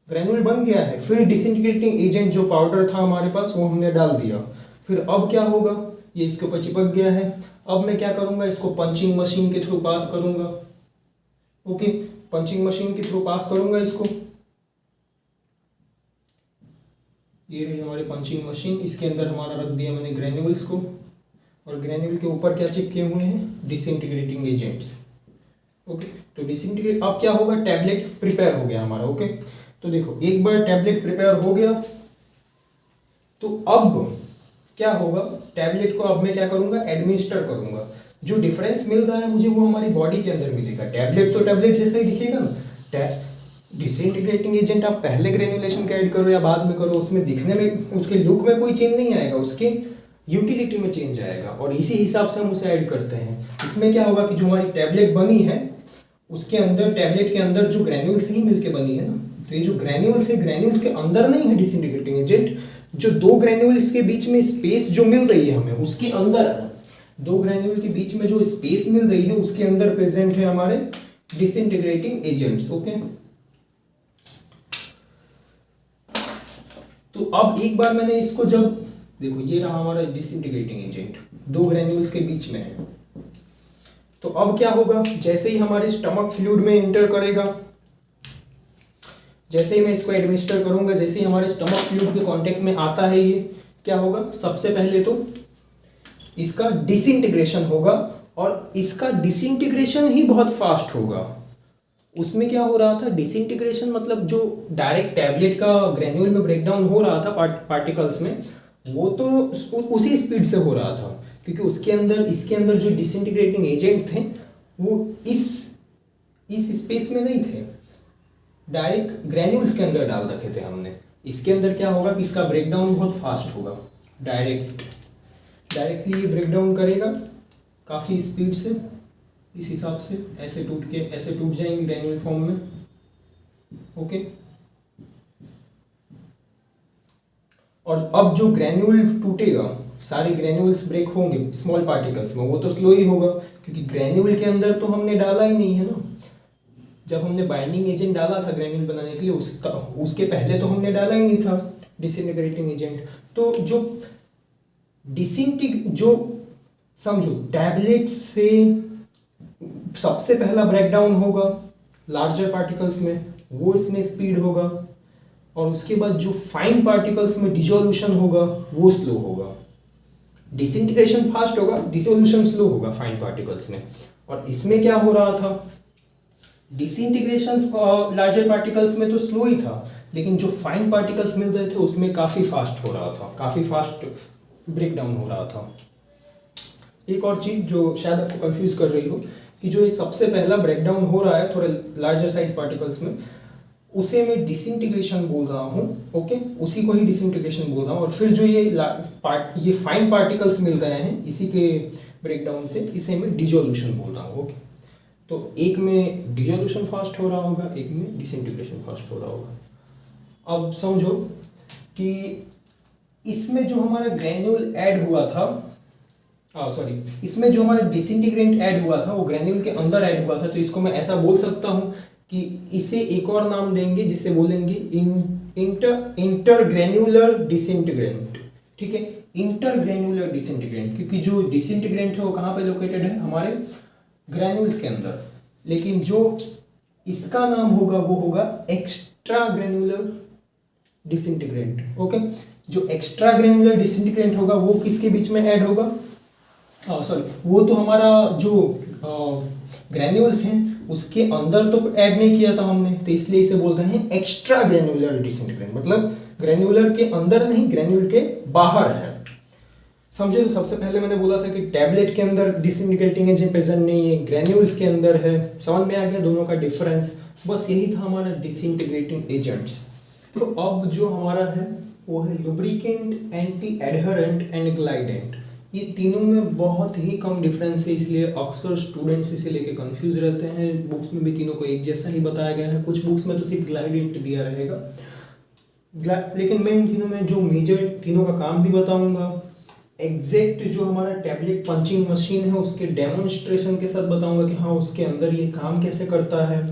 ग्रेन्यूल बन गया है, फिर डिसइंटीग्रेटिंग एजेंट जो पाउडर था हमारे पास वो हमने डाल दिया। फिर अब क्या होगा, ये इसके ऊपर चिपक गया है। अब मैं क्या करूंगा, इसको पंचिंग मशीन के थ्रू पास करूंगा, ओके, पंचिंग मशीन के थ्रू पास करूंगा इसको। ये रही हमारी पंचिंग मशीन, इसके अंदर हमारा रख दिया मैंने ग्रेन्यूल्स को, और ग्रेन्यूल के ऊपर क्या चिपके हुए हैं, डिसइंटीग्रेटिंग एजेंट्स, ओके। तो डिसइंटीग्रेट, अब क्या होगा, टैबलेट प्रिपेयर हो गया हमारा, ओके। तो देखो एक बार टैबलेट प्रिपेयर हो गया, तो अब क्या होगा, टैबलेट को अब मैं क्या करूंगा, एडमिनिस्टर करूंगा। जो डिफरेंस मिल रहा है मुझे वो हमारी बॉडी के अंदर मिलेगा। टैबलेट तो टैबलेट जैसा ही दिखेगा ना। डिसइंटीग्रेटिंग एजेंट आप पहले ग्रेनुलेशन का ऐड करो या बाद में करो, उसमें दिखने में, उसके लुक में कोई चेंज नहीं आएगा, उसके यूटिलिटी में चेंज आएगा, और इसी हिसाब से हम उसे ऐड करते हैं। इसमें क्या होगा कि जो हमारी टैबलेट बनी है उसके अंदर, टैबलेट के अंदर जो ग्रैन्यूल्स ही मिलके बनी है ना, तो ये जो ग्रैन्यूल्स है, ग्रैन्यूल्स के अंदर नहीं है डिसइंटीग्रेटिंग एजेंट, जो दो ग्रैन्यूल्स के बीच में स्पेस जो मिल रही है हमें उसके अंदर, दो ग्रैन्यूल के बीच में जो स्पेस मिल रही है उसके अंदर प्रेजेंट है हमारे डिसइंटीग्रेटिंग एजेंट्स। ओके, तो अब एक बार मैंने इसको, जब देखो ये रहा हमारा डिसइंटीग्रेटिंग एजेंट, दो ग्रैन्यूल्स के बीच में है, तो अब क्या होगा, जैसे ही हमारे स्टमक फ्लूइड में एंटर करेगा, जैसे ही मैं इसको एडमिनिस्टर करूंगा, जैसे ही हमारे स्टमक फ्लूइड के कांटेक्ट में आता है, ये क्या होगा, सबसे पहले तो इसका डिसइंटीग्रेशन होगा, और इसका डिसइंटीग्रेशन ही बहुत फास्ट होगा। उसमें क्या हो रहा था, डिसइंटीग्रेशन मतलब जो डायरेक्ट टैबलेट का ग्रैन्यूल में ब्रेकडाउन हो रहा था पार्टिकल्स में, वो तो उसी स्पीड से हो रहा था, क्योंकि उसके अंदर, इसके अंदर जो डिसइंटीग्रेटिंग एजेंट थे वो इस स्पेस में नहीं थे, डायरेक्ट ग्रैन्यूल्स के अंदर डाल रखे थे हमने। इसके अंदर क्या होगा कि इसका ब्रेकडाउन बहुत फास्ट होगा, डायरेक्टली ये ब्रेकडाउन करेगा काफ़ी स्पीड से, इस हिसाब से ऐसे टूट जाएंगे ग्रैन्यूल फॉर्म में। ओके, और अब जो ग्रैन्यूल टूटेगा, सारे ग्रैन्यूल्स ब्रेक होंगे स्मॉल पार्टिकल्स में, वो तो स्लो ही होगा, क्योंकि ग्रैन्यूल के अंदर तो हमने डाला ही नहीं है ना। जब हमने बाइंडिंग एजेंट डाला था ग्रैन्यूल बनाने के लिए, उसके पहले तो हमने डाला ही नहीं था डिसइंटीग्रेटिंग एजेंट। तो जो समझो, टैबलेट से सबसे पहला ब्रेकडाउन होगा लार्जर पार्टिकल्स में, वो इसमें स्पीड होगा, और उसके बाद जो फाइन पार्टिकल्स में डिसोल्यूशन होगा वो स्लो होगा। डिसइंटीग्रेशन फास्ट होगा, डिसोल्यूशन स्लो होगा फाइन पार्टिकल्स में। और इसमें क्या हो रहा था, डिसइंटीग्रेशन लार्जर पार्टिकल्स में तो स्लो ही था, लेकिन जो फाइन पार्टिकल्स मिल रहे थे उसमें काफ़ी फास्ट हो रहा था, काफ़ी फास्ट ब्रेकडाउन हो रहा था। एक और चीज़ जो शायद आपको कंफ्यूज कर रही हो, कि जो ये सबसे पहला ब्रेकडाउन हो रहा है थोड़े लार्जर साइज पार्टिकल्स में, उसे मैं डिसइंटीग्रेशन बोल रहा हूँ। ओके, उसी को ही डिसइंटीग्रेशन बोल रहा हूँ। और फिर जो ये फाइन पार्टिकल्स मिल गए हैं इसी के ब्रेकडाउन से, इसे मैं डिसोल्यूशन बोल रहा हूँ। ओके, तो एक में डिसोल्यूशन फास्ट हो रहा होगा, एक में डिसइंटीग्रेशन फास्ट हो रहा होगा। अब समझो कि इसमें जो हमारा ग्रैन्यूल ऐड हुआ था, इसमें जो हमारा डिसइंटीग्रेंट ऐड हुआ था वो ग्रैन्यूल के अंदर ऐड हुआ था, तो इसको मैं ऐसा बोल सकता हूँ कि इसे एक और नाम देंगे जिसे बोलेंगे इंटरग्रैन्युलर डिसइंटीग्रेंट। ठीक है, इंटरग्रैन्युलर डिसइंटीग्रेंट, क्योंकि जो डिसइंटीग्रेंट है वो कहाँ पे लोकेटेड है, हमारे ग्रैन्यूल्स के अंदर। लेकिन जो इसका नाम होगा वो होगा एक्स्ट्रा ग्रैन्युलर डिसइंटीग्रेंट। ओके, जो एक्स्ट्रा ग्रैन्युलर डिसइंटीग्रेंट होगा वो किसके बीच में ऐड होगा, वो तो हमारा जो ग्रैन्यूल्स हैं उसके अंदर तो ऐड नहीं किया था हमने, तो इसलिए इसे बोलते हैं एक्स्ट्रा ग्रैन्युलर डिसइंटीग्रेंट, मतलब ग्रैन्युलर के अंदर नहीं, ग्रैन्यूल के बाहर है। समझे, तो सबसे पहले मैंने बोला था कि टैबलेट के अंदर डिसइंटीग्रेटिंग एजेंट प्रेजेंट नहीं है, ग्रैन्यूल्स के अंदर है। समझ में आ गया दोनों का डिफरेंस, बस यही था हमारा डिसइंटीग्रेटिंग एजेंट्स। तो अब जो हमारा है वो है लुब्रिकेंट, एंटी एडहरेंट एंड ग्लाइडेंट। ये तीनों में बहुत ही कम डिफरेंस है, इसलिए अक्सर स्टूडेंट्स इसे लेके कंफ्यूज रहते हैं। बुक्स में भी तीनों को एक जैसा ही बताया गया है, कुछ बुक्स में तो सिर्फ ग्लाइडेंट दिया रहेगा, लेकिन मैं इन तीनों में जो मेजर तीनों का काम भी बताऊंगा, एग्जैक्ट जो हमारा टैबलेट पंचिंग मशीन है उसके डेमोन्स्ट्रेशन के साथ बताऊंगा कि हाँ उसके अंदर ये काम कैसे करता है।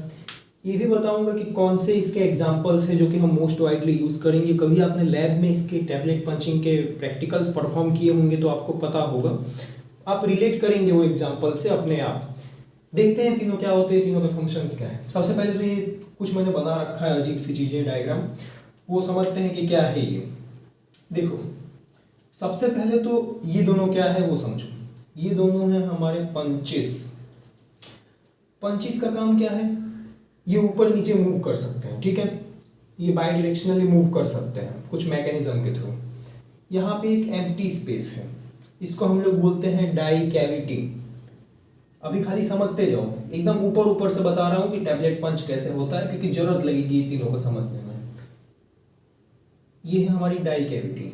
ये भी बताऊंगा कि कौन से इसके एग्जांपल्स हैं जो कि हम मोस्ट वाइडली यूज़ करेंगे। कभी आपने लैब में इसके टैबलेट पंचिंग के प्रैक्टिकल्स परफॉर्म किए होंगे तो आपको पता होगा, आप रिलेट करेंगे वो एग्जांपल से अपने आप। देखते हैं तीनों क्या होते हैं, तीनों के फंक्शंस क्या है। सबसे पहले तो ये कुछ मैंने बना रखा है अजीब सी चीज़ें, डायग्राम, वो समझते हैं कि क्या है ये। देखो सबसे पहले तो ये दोनों क्या है वो समझो, ये दोनों हैं हमारे पंचिस। पंचिस का काम क्या है, ये ऊपर नीचे मूव कर सकते हैं। ठीक है, ये बाई डायरेक्शनली मूव कर सकते हैं कुछ मैकेनिज्म के थ्रू। यहाँ पे एक एम्प्टी स्पेस है, इसको हम लोग बोलते हैं डाई कैविटी। अभी खाली समझते जाओ, एकदम ऊपर ऊपर से बता रहा हूँ कि टैबलेट पंच कैसे होता है, क्योंकि जरूरत लगेगी ये तीनों को समझने में। ये है हमारी डाई कैविटी।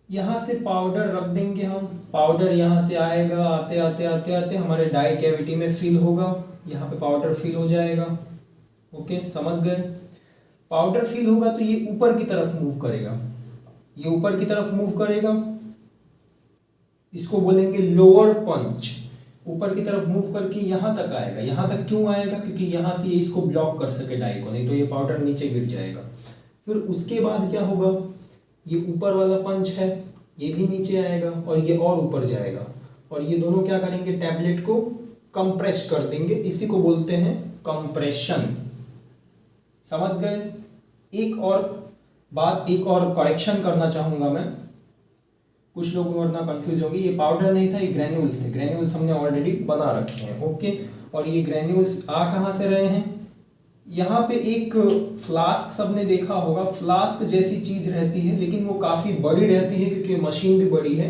यहाँ से पाउडर रख देंगे हम, पाउडर यहाँ से आएगा, आते आते आते आते हमारे डाई कैविटी में फिल होगा, यहाँ पे पाउडर फिल हो जाएगा। ओके, समझ गए। पाउडर फिल होगा तो ये ऊपर की तरफ मूव करेगा, ये ऊपर की तरफ मूव करेगा, इसको बोलेंगे लोअर पंच। ऊपर की तरफ मूव करके यहाँ तक आएगा। यहाँ तक क्यों आएगा? क्योंकि यहाँ से ये इसको ब्लॉक कर सके डाई को, नहीं तो ये पाउडर नीचे गिर जाएगा। फिर उसके बाद क्या होगा, ये ऊपर वाला पंच है, ये भी नीचे आएगा और ये और ऊपर जाएगा, और ये दोनों क्या करेंगे, टैबलेट को कंप्रेस कर देंगे। इसी को बोलते हैं कंप्रेशन। समझ गए। एक और बात, एक और करेक्शन करना चाहूंगा मैं, कुछ लोग वरना कंफ्यूज होंगे। ये पाउडर नहीं था, ये ग्रैन्यूल्स थे। ग्रैन्यूल्स हमने ऑलरेडी बना रखे हैं। ओके, और ये ग्रैन्यूल्स आ कहाँ से रहे हैं, यहाँ पे एक फ्लास्क सबने देखा होगा, फ्लास्क जैसी चीज रहती है, लेकिन वो काफी बड़ी रहती है क्योंकि मशीन भी बड़ी है।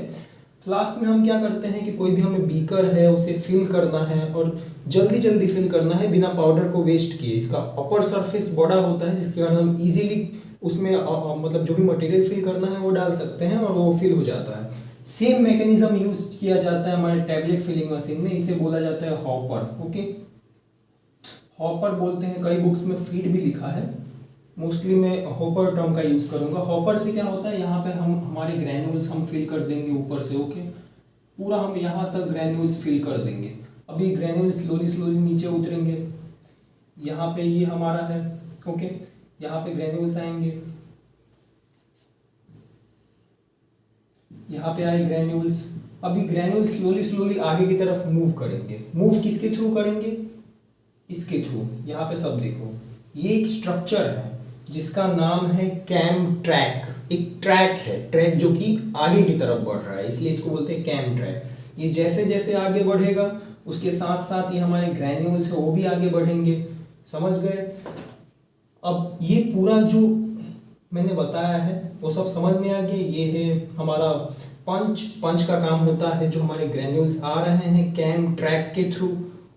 फ्लास्क में हम क्या करते हैं कि कोई भी हमें बीकर है उसे फिल करना है और जल्दी जल्दी फिल करना है बिना पाउडर को वेस्ट किए। इसका अपर सरफेस बड़ा होता है जिसके कारण हम इजीली उसमें मतलब जो भी मटेरियल फिल करना है वो डाल सकते हैं और वो फिल हो जाता है। सेम मैकेनिज्म यूज किया जाता है हमारे टैबलेट फिलिंग मशीन में, इसे बोला जाता है हॉपर। ओके, हॉपर बोलते हैं, कई बुक्स में फीड भी लिखा है, मोस्टली मैं हॉपर टर्म का यूज करूंगा। हॉपर से क्या होता है, यहाँ पे हम हमारे ग्रैन्यूल्स हम फिल कर देंगे ऊपर से। ओके, पूरा हम यहाँ तक ग्रैन्यूल्स फिल कर देंगे। अभी ग्रैन्यूल्स स्लोली स्लोली नीचे उतरेंगे, यहाँ पे ये हमारा है। ओके, यहाँ पे ग्रैन्यूल्स आएंगे, यहाँ पे आए ग्रैन्यूल्स। अभी ग्रैन्यूल्स स्लोली स्लोली आगे की तरफ मूव करेंगे। मूव किसके थ्रू करेंगे, इसके थ्रू। यहाँ पे सब देखो, ये एक स्ट्रक्चर है जिसका नाम है कैम ट्रैक। एक ट्रैक है, ट्रैक जो कि आगे की तरफ बढ़ रहा है, इसलिए इसको बोलते हैं कैम ट्रैक। ये जैसे जैसे आगे बढ़ेगा उसके साथ साथ ये हमारे ग्रैन्यूल्स है वो भी आगे बढ़ेंगे। समझ गए। अब ये पूरा जो मैंने बताया है वो सब समझ में आ गया। ये है हमारा पंच। पंच का काम होता है जो हमारे ग्रैन्यूल्स आ रहे हैं कैम ट्रैक के थ्रू,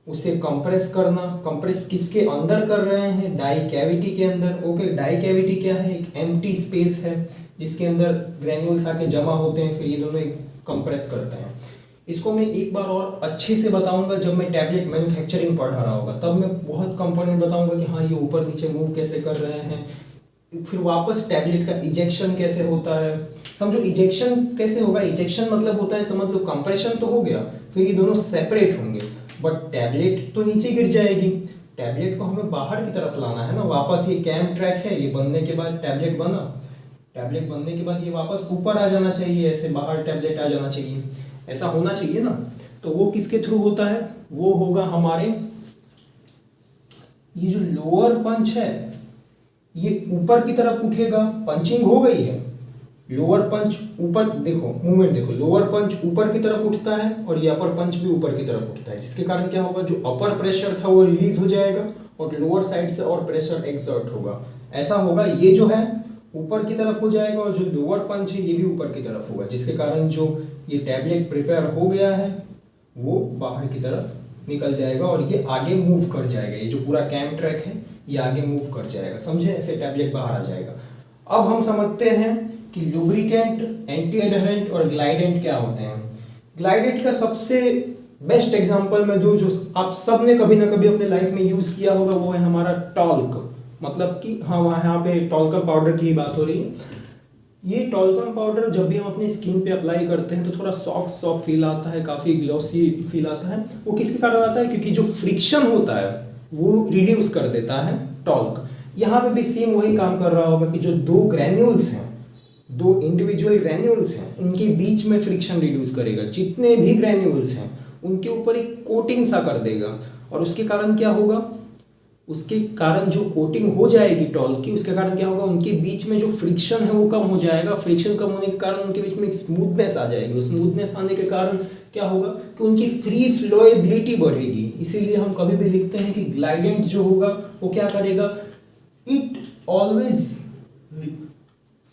उसे कंप्रेस करना। कंप्रेस किसके अंदर कर रहे हैं, डाई कैविटी के अंदर। ओके, डाई कैविटी क्या है, एक एम्प्टी स्पेस है जिसके अंदर ग्रैन्यूल्स आके जमा होते हैं, फिर ये दोनों एक कंप्रेस करते हैं। इसको मैं एक बार और अच्छे से बताऊंगा जब मैं टैबलेट मैन्युफैक्चरिंग पढ़ा रहा होगा, तब मैं बहुत कंपोनेंट बताऊंगा कि हाँ ये ऊपर नीचे मूव कैसे कर रहे हैं, फिर वापस टैबलेट का इजेक्शन कैसे होता है। समझो इजेक्शन कैसे होगा, इजेक्शन मतलब होता है, समझ लो कंप्रेशन तो हो गया, फिर ये दोनों सेपरेट होंगे, बट टैबलेट तो नीचे गिर जाएगी। टैबलेट को हमें बाहर की तरफ लाना है ना वापस। ये कैम ट्रैक है, ये बनने के बाद टैबलेट बना, टैबलेट बनने के बाद ये वापस ऊपर आ जाना चाहिए, ऐसे बाहर टैबलेट आ जाना चाहिए, ऐसा होना चाहिए ना। तो वो किसके थ्रू होता है, वो होगा हमारे ये जो लोअर पंच है, ये ऊपर की तरफ उठेगा। पंचिंग हो गई है, लोअर पंच ऊपर, देखो मूवमेंट देखो, लोअर पंच ऊपर की तरफ उठता है और ये अपर पंच भी ऊपर की तरफ उठता है, जिसके कारण क्या होगा, जो अपर प्रेशर था वो रिलीज हो जाएगा और लोअर साइड से और प्रेशर एक्सर्ट होगा। ऐसा होगा, ये जो है ऊपर की तरफ हो जाएगा और जो लोअर पंच है ये भी ऊपर की तरफ होगा, जिसके कारण जो ये टैबलेट प्रिपेयर हो गया है वो बाहर की तरफ निकल जाएगा और ये आगे मूव कर जाएगा। ये जो पूरा कैम ट्रैक है ये आगे मूव कर जाएगा, समझे, ऐसे टैबलेट बाहर आ जाएगा। अब हम समझते हैं कि लुब्रिकेंट, एंटी एडहेरेंट और ग्लाइडेंट क्या होते हैं। ग्लाइडेंट का सबसे बेस्ट एग्जांपल मैं दूं जो आप सब ने कभी ना कभी अपने लाइफ में यूज किया होगा, वो है हमारा टॉल्क। मतलब कि हाँ यहाँ पे टॉल्कम पाउडर की बात हो रही है। ये टॉल्कम पाउडर जब भी हम अपनी स्किन पे अप्लाई करते हैं तो थोड़ा सॉफ्ट सॉफ्ट फील आता है, काफ़ी ग्लॉसी फील आता है। वो किसके कारण आता है, क्योंकि जो फ्रिक्शन होता है वो रिड्यूस कर देता है टॉल्क। यहाँ पे भी सेम वही काम कर रहा होगा कि जो दो ग्रैन्यूल्स हैं, दो इंडिविजुअल ग्रैन्यूल्स हैं, उनके बीच में फ्रिक्शन रिड्यूस करेगा। जितने भी ग्रैन्यूल्स हैं उनके ऊपर एक कोटिंग सा कर देगा और उसके कारण क्या होगा, उसके कारण जो कोटिंग हो जाएगी टॉल्क की, उसके कारण क्या होगा, उनके बीच में जो फ्रिक्शन है वो कम हो जाएगा। फ्रिक्शन कम होने के कारण उनके बीच में एक स्मूथनेस आ जाएगी। स्मूथनेस आने के कारण क्या होगा कि उनकी फ्री फ्लोएबिलिटी बढ़ेगी। इसीलिए हम कभी भी लिखते हैं कि ग्लाइडेंट जो होगा वो क्या करेगा, इट ऑलवेज,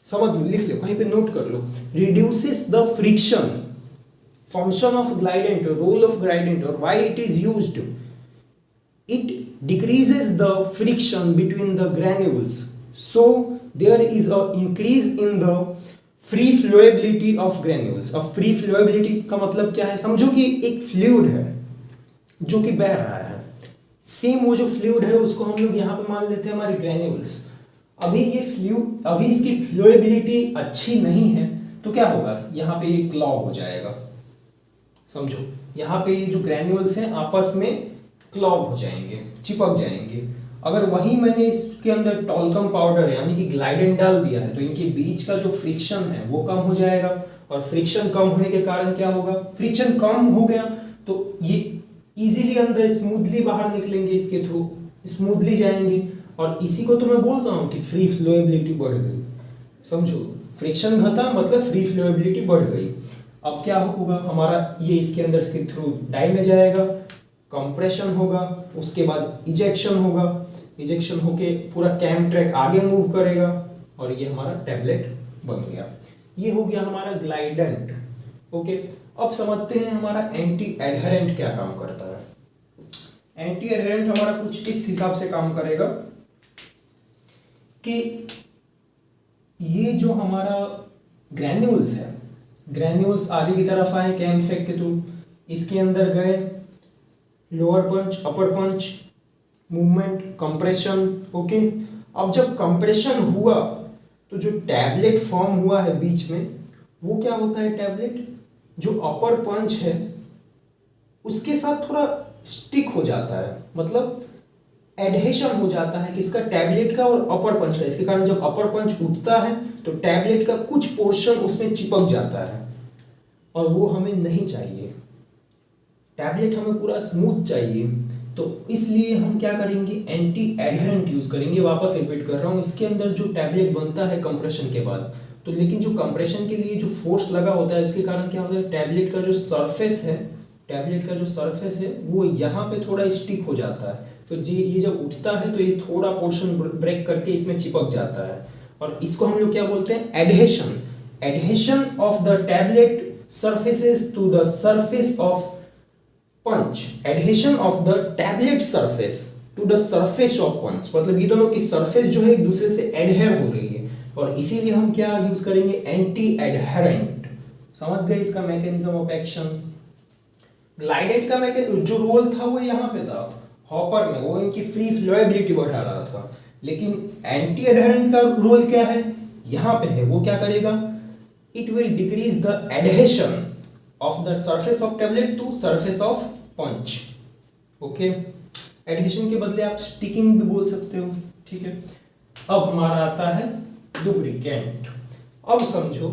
समझ लो, लिख लो, कहीं पे नोट कर लो, reduces the friction, function of glidant, role of glidant और why it is used, it decreases the friction between the granules, so there is a increase in the free flowability of granules। अब free flowability का मतलब क्या है, समझो कि एक fluid है जो कि बह रहा है, सेम वो जो फ्लूइड है उसको हम लोग यहाँ पे मान लेते हैं हमारे ग्रेन्यूल्स। अभी ये फ्लूइड, अभी इसकी फ्लोएबिलिटी अच्छी नहीं है तो क्या होगा, यहाँ पे ये क्लॉग हो जाएगा। समझो, यहाँ पे ये जो ग्रेन्यूल्स हैं आपस में क्लॉग हो जाएंगे, चिपक जाएंगे। अगर वही मैंने इसके अंदर टॉल्कम पाउडर यानी कि ग्लाइडेंट डाल दिया है तो इनके बीच का जो फ्रिक्शन है वो कम हो जाएगा, और फ्रिक्शन कम होने के कारण क्या होगा, फ्रिक्शन कम हो गया तो ये इजीली अंदर स्मूथली बाहर निकलेंगे, इसके थ्रू स्मूथली जाएंगे, और इसी को तो मैं बोलता हूँ कि फ्री फ्लोएबिलिटी बढ़ गई। समझो, फ्रिक्शन घटा मतलब फ्री फ्लोएबिलिटी बढ़ गई। अब क्या होगा हमारा, ये इसके अंदर इसके थ्रू डाई में जाएगा, कंप्रेशन होगा, उसके बाद इजेक्शन होगा, इजेक्शन होके पूरा कैम ट्रैक आगे मूव करेगा और ये हमारा टैबलेट बन गया। ये हो गया हमारा ग्लाइडेंट। ओके, अब समझते हैं हमारा एंटी एडहेरेंट क्या काम करता है। एंटी एडहेरेंट हमारा कुछ इस हिसाब से काम करेगा कि ये जो हमारा ग्रैन्यूल्स है, ग्रैन्यूल्स आगे की तरफ आए कैम ट्रैक के थ्रू, इसके अंदर गए, लोअर पंच, अपर पंच, मूवमेंट, कंप्रेशन। ओके, अब जब कंप्रेशन हुआ तो जो टैबलेट फॉर्म हुआ है बीच में, वो क्या होता है, टैबलेट जो अपर पंच है उसके साथ थोड़ा स्टिक हो जाता है, मतलब एडहेशन हो जाता है किसका, टैबलेट का और अपर पंच का। इसके कारण जब अपर पंच उठता है तो टैबलेट का कुछ पोर्शन उसमें चिपक जाता है, और वो हमें नहीं चाहिए। टैबलेट हमें पूरा स्मूथ चाहिए, तो इसलिए हम क्या करेंगे, एंटी एडहेरेंट यूज करेंगे। वापस रिपीट कर रहा हूँ, इसके अंदर जो टैबलेट बनता है कंप्रेशन के बाद, तो लेकिन जो कंप्रेशन के लिए जो फोर्स लगा होता है इसके कारण क्या होता है, टैबलेट का जो सरफेस है, टैबलेट का जो सरफेस है वो यहाँ पे थोड़ा स्टिक हो जाता है, फिर ये जब उठता है तो ये थोड़ा पोर्शन ब्रेक करके इसमें चिपक जाता है, और इसको हम लोग क्या बोलते हैं, adhesion. Adhesion of the tablet surfaces to the surface of punch, adhesion of the tablet surface to the surface of punch, मतलब ये दोनों की सरफेस जो है एक दूसरे से एडहेर हो रही है, और इसीलिए हम क्या यूज करेंगे, एंटी एडहेरेंट। समझ गए इसका मैकेनिज्म ऑफ एक्शन। ग्लाइडेंट का जो रोल था वो यहाँ पे था हॉपर में, वो इनकी फ्री फ्लोएबिलिटी बढ़ा रहा था, लेकिन एंटी एडहेरेंट का रोल क्या है, यहाँ पे है। वो क्या करेगा, it will decrease the adhesion of the surface of tablet to surface of punch। okay, adhesion के बदले आप sticking भी बोल सकते हो, ठीक है। अब हमारा आता है lubricant। अब समझो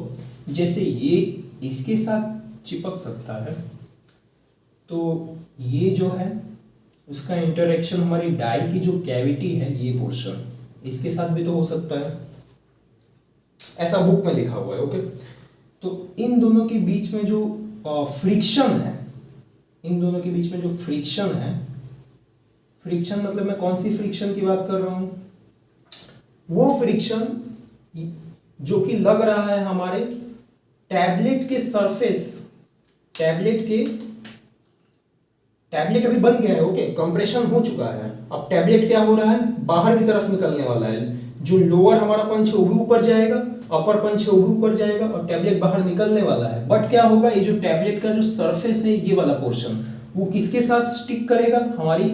जैसे ये इसके साथ चिपक सकता है, तो ये जो है उसका इंटरेक्शन हमारी डाई की जो कैविटी है, ये पोर्शन इसके साथ भी तो हो सकता है, ऐसा बुक में लिखा हुआ है। ओके, तो इन दोनों के बीच में जो फ्रिक्शन है, इन दोनों के बीच में जो फ्रिक्शन है, फ्रिक्शन मतलब मैं कौन सी फ्रिक्शन की बात कर रहा हूं, वो फ्रिक्शन जो कि लग रहा है हमारे टैबलेट के सरफेस, टैबलेट अभी बन गया है। ओके, कंप्रेशन हो चुका है, अब टैबलेट क्या हो रहा है, बाहर की तरफ निकलने वाला है। जो लोअर हमारा पंच है वो भी ऊपर जाएगा, अपर पंच है वो भी ऊपर जाएगा, और टैबलेट बाहर निकलने वाला है। बट क्या होगा, ये जो टैबलेट का जो सरफेस है, ये वाला पोर्शन, वो किसके साथ स्टिक करेगा, हमारी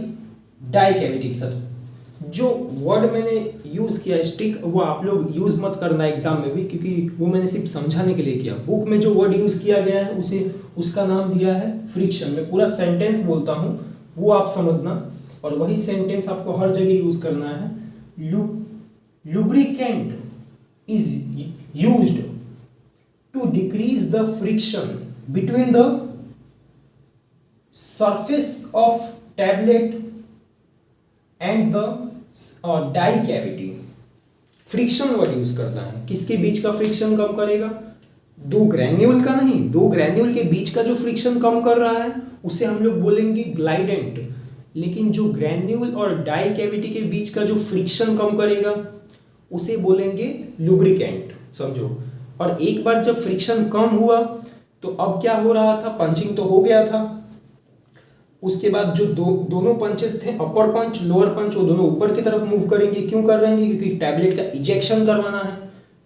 डाई कैविटी के साथ। जो वर्ड मैंने यूज किया स्टिक, वो आप लोग यूज मत करना एग्जाम में भी, क्योंकि वो मैंने सिर्फ समझाने के लिए किया। बुक में जो वर्ड यूज किया गया है उसे उसका नाम दिया है फ्रिक्शन। मैं पूरा सेंटेंस बोलता हूँ, वो आप समझना, और वही सेंटेंस आपको हर जगह यूज करना है। Lubricant is used to decrease the friction between the surface of tablet and the die cavity। Friction word use करता है, किसके बीच का फ्रिक्शन कम करेगा, दो ग्रैन्यूल का नहीं, दो ग्रैन्यूल के बीच का जो फ्रिक्शन कम कर रहा है उसे हम लोग बोलेंगे ग्लाइडेंट। लेकिन जो ग्रैन्यूल और डाई कैविटी के बीच का जो फ्रिक्शन कम करेगा उसे बोलेंगे लुब्रिकेंट, समझो। और एक बार जब फ्रिक्शन कम हुआ तो अब क्या हो रहा था, पंचिंग तो हो गया था, उसके बाद जो दोनों पंचेस थे, अपर पंच लोअर पंच, वो दोनों ऊपर की तरफ मूव करेंगे। क्यों कर रहे हैं, क्योंकि टैबलेट का इजेक्शन करवाना है।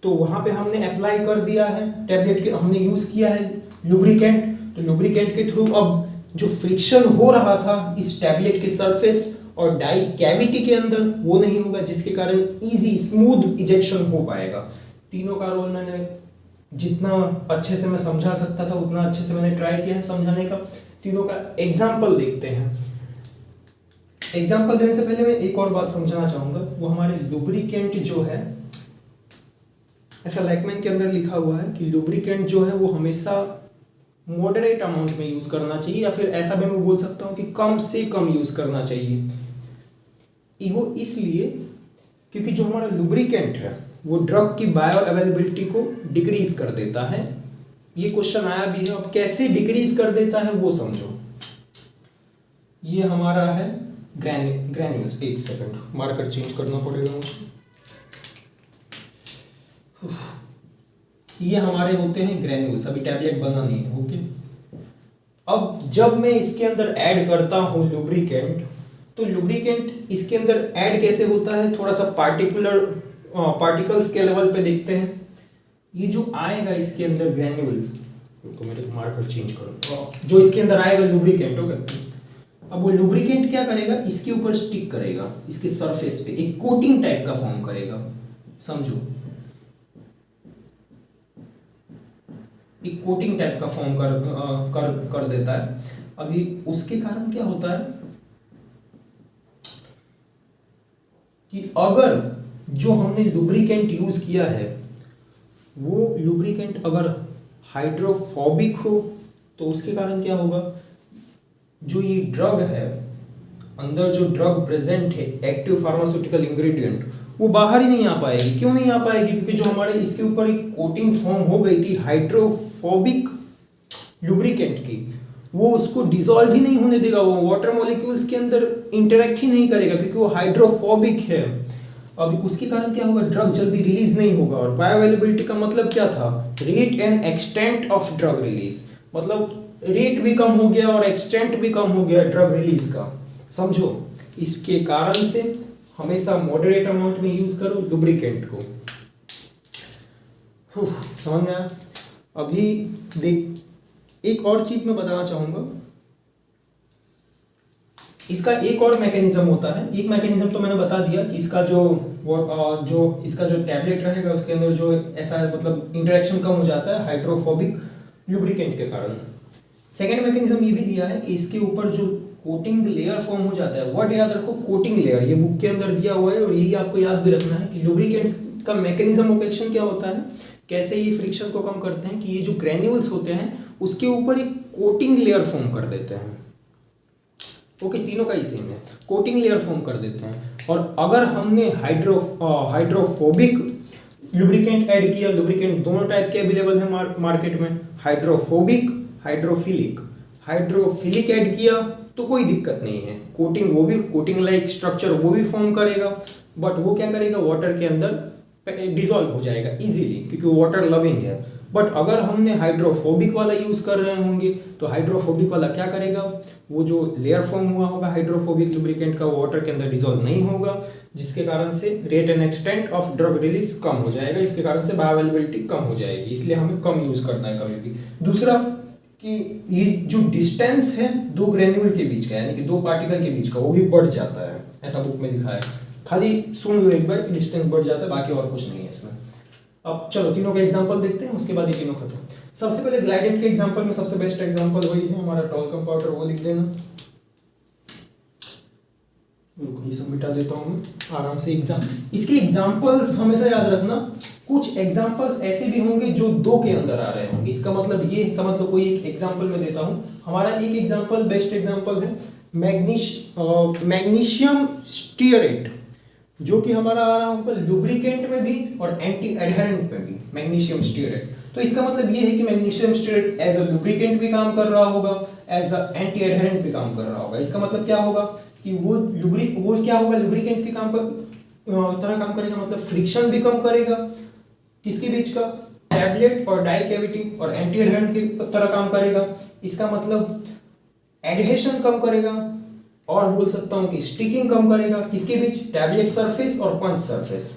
तो वहां पे हमने अप्लाई कर दिया है टैबलेट के, हमने यूज किया है लुब्रिकेंट। तो लुब्रिकेंट के थ्रू अब जो फ्रिक्शन हो रहा था इस टैबलेट के सरफेस और डाई कैविटी के अंदर, वो नहीं होगा, जिसके कारण इजी स्मूथ इजेक्शन हो पाएगा। तीनों का रोल मैंने जितना अच्छे से मैं समझा सकता था उतना अच्छे से मैंने ट्राई किया है समझाने का। तीनों का एग्जाम्पल देखते हैं। एग्जाम्पल देने से पहले मैं एक और बात समझाना चाहूंगा, वो हमारे लुब्रिकेंट जो है, ऐसा लैकमैन के अंदर लिखा हुआ है कि लुब्रिकेंट जो है वो हमेशा मॉडरेट अमाउंट में यूज करना चाहिए, या फिर ऐसा भी मैं बोल सकता हूँ कि कम से कम यूज करना चाहिए। वो इसलिए क्योंकि जो हमारा लुब्रिकेंट है वो ड्रग की बायो अवेलेबिलिटी को डिक्रीज कर देता है। ये क्वेश्चन आया भी है, अब कैसे डिक्रीज कर देता है वो समझो। ये हमारा है ग्रैन्यूल्स, एक सेकंड मार्कर चेंज करना पड़ेगा मुझे। ये हमारे होते हैं ग्रैन्यूल्स, अभी टैबलेट बना नहीं है, ओके। अब जब मैं इसके अंदर ऐड करता हूं लुब्रिकेंट, तो लुब्रिकेंट इसके अंदर ऐड कैसे होता है, थोड़ा सा पार्टिकल्स के लेवल पे देखते हैं। ये जो आएगा इसके अंदर ग्रैन्यूल, तो मेरे मार्कर चेंज करो, जो इसके अंदर आएगा लुब्रिकेंट, ओके। अब वो लुब्रिकेंट क्या करेगा, इसके ऊपर स्टिक करेगा, इसके सरफेस पे एक कोटिंग टाइप का फॉर्म करेगा, समझो, एक कोटिंग टाइप का फॉर्म कर देता है। अभी उसके कारण क्या होता है कि अगर जो हमने लुब्रिकेंट यूज किया है वो लुब्रिकेंट अगर हाइड्रोफोबिक हो तो उसके कारण क्या होगा, जो ये ड्रग है, अंदर जो ड्रग प्रेजेंट है, एक्टिव फार्मास्यूटिकल इंग्रेडिएंट, वो बाहर ही नहीं आ पाएगी। क्यों नहीं आ पाएगी, क्योंकि जो हमारे इसके ऊपर एक कोटिंग फॉर्म हो गई थी हाइड्रोफोबिक लुब्रिकेंट की, वो उसको डिसॉल्व ही नहीं होने देगा, वो वाटर मॉलिक्यूल्स के अंदर इंटरेक्ट ही नहीं करेगा, क्योंकि वो हाइड्रोफोबिक है। अब उसके कारण क्या होगा, ड्रग जल्दी रिलीज नहीं होगा। और बायोअवेलेबिलिटी का मतलब क्या था, rate and extent of drug release, मतलब रेट भी कम हो गया और एक्सटेंट भी कम हो गया ड्रग रिलीज का, समझो। इसके कारण से हमेशा मॉडरेट अमाउंट में यूज करो लुब्रिकेंट को। समझ में आया। अभी देख, एक और चीज मैं बताना चाहूंगा, इसका एक और मैकेनिज्म होता है। एक मैकेनिज्म तो मैंने बता दिया कि इसका इसका जो टैबलेट रहेगा उसके अंदर जो ऐसा मतलब इंटरेक्शन कम हो जाता है हाइड्रोफोबिक लुब्रिकेंट के कारण। सेकेंड मैकेनिज्म ये भी दिया है कि इसके ऊपर जो कोटिंग लेयर फॉर्म हो जाता है, वर्ड याद रखो कोटिंग लेयर, ये बुक के अंदर दिया हुआ है और यही आपको याद भी रखना है कि लुब्रिकेंट्स का मैकेनिज्म ऑफ एक्शन क्या होता है, कैसे ये फ्रिक्शन को कम करते हैं, कि ये जो ग्रैन्यूल्स होते हैं उसके ऊपर एक कोटिंग लेयर फॉर्म कर देते हैं। ओके, तीनों का ही सेम है, कोटिंग लेयर फॉर्म कर देते हैं। और अगर हमने हाइड्रोफोबिक लुब्रिकेंट ऐड किया, लुब्रिकेंट दोनों टाइप के अवेलेबल है मार्केट में, हाइड्रोफोबिक, हाइड्रोफिलिक ऐड किया तो कोई दिक्कत नहीं है, कोटिंग वो भी कोटिंग लाइक स्ट्रक्चर वो भी फॉर्म करेगा, बट वो क्या करेगा, वाटर के अंदर डिसॉल्व हो जाएगा इजीली, क्योंकि वो वाटर लविंग है। बट अगर हमने हाइड्रोफोबिक वाला यूज कर रहे होंगे तो हाइड्रोफोबिक वाला क्या करेगा, वो जो लेयर फॉर्म हुआ होगा हाइड्रोफोबिक लुब्रिकेंट का, वो वाटर के अंदर डिसॉल्व नहीं होगा, जिसके कारण से rate and extent of drug release कम हो जाएगा, इसके कारण से बायोअवेलेबिलिटी कम हो जाएगी। इसलिए हमें कम यूज करना है कभी भी। दूसरा कि ये जो डिस्टेंस है दो ग्रेन्यूल के बीच का, यानी कि दो पार्टिकल के बीच का, वो भी बढ़ जाता है, ऐसा बुक में दिखा है। खाली सुन लो एक बार कि डिस्टेंस बढ़ जाता है, बाकी और कुछ नहीं है इसमें। अब चलो तीनों का एग्जांपल देखते हैं, उसके बाद ये तीनों खत्म। सबसे पहले ग्लाइडेंट के एग्जांपल में सबसे बेस्ट एग्जांपल वही है हमारा टॉल्कम पाउडर, वो लिख देना। ये सब मिटा देता हूँ मैं आराम से। इसके एग्जांपल्स हमेशा याद रखना, कुछ एग्जांपल्स ऐसे भी होंगे जो दो के अंदर आ रहे होंगे। इसका मतलब ये समझ लो, कोई एक एग्जांपल मैं देता हूँ। हमारा एक एग्जांपल बेस्ट एग्जांपल है मैग्नीशियम स्टीयरेट, जो कि हमारा आ रहा होगा लुब्रिकेंट में भी और एंटी एडहेरेंट में भी, मैग्नीशियम स्टीयरेट। तो इसका मतलब ये है कि magnesium stearate as a lubricant भी काम कर रहा होगा, एज अ एंटी एडहेरेंट भी काम कर रहा होगा। इसका मतलब क्या होगा कि वो क्या होगा, लुब्रिकेंट के काम पर तरह काम करेगा, मतलब फ्रिक्शन भी कम करेगा। किसके बीच का? टैबलेट और डाई कैविटी और एंटी एडहेरेंट की तरह काम करेगा। इसका मतलब एडहेशन कम करेगा, और बोल सकता हूं कि स्टिकिंग कम करेगा। किसके बीच? टैबलेट सरफेस और पंच सरफेस।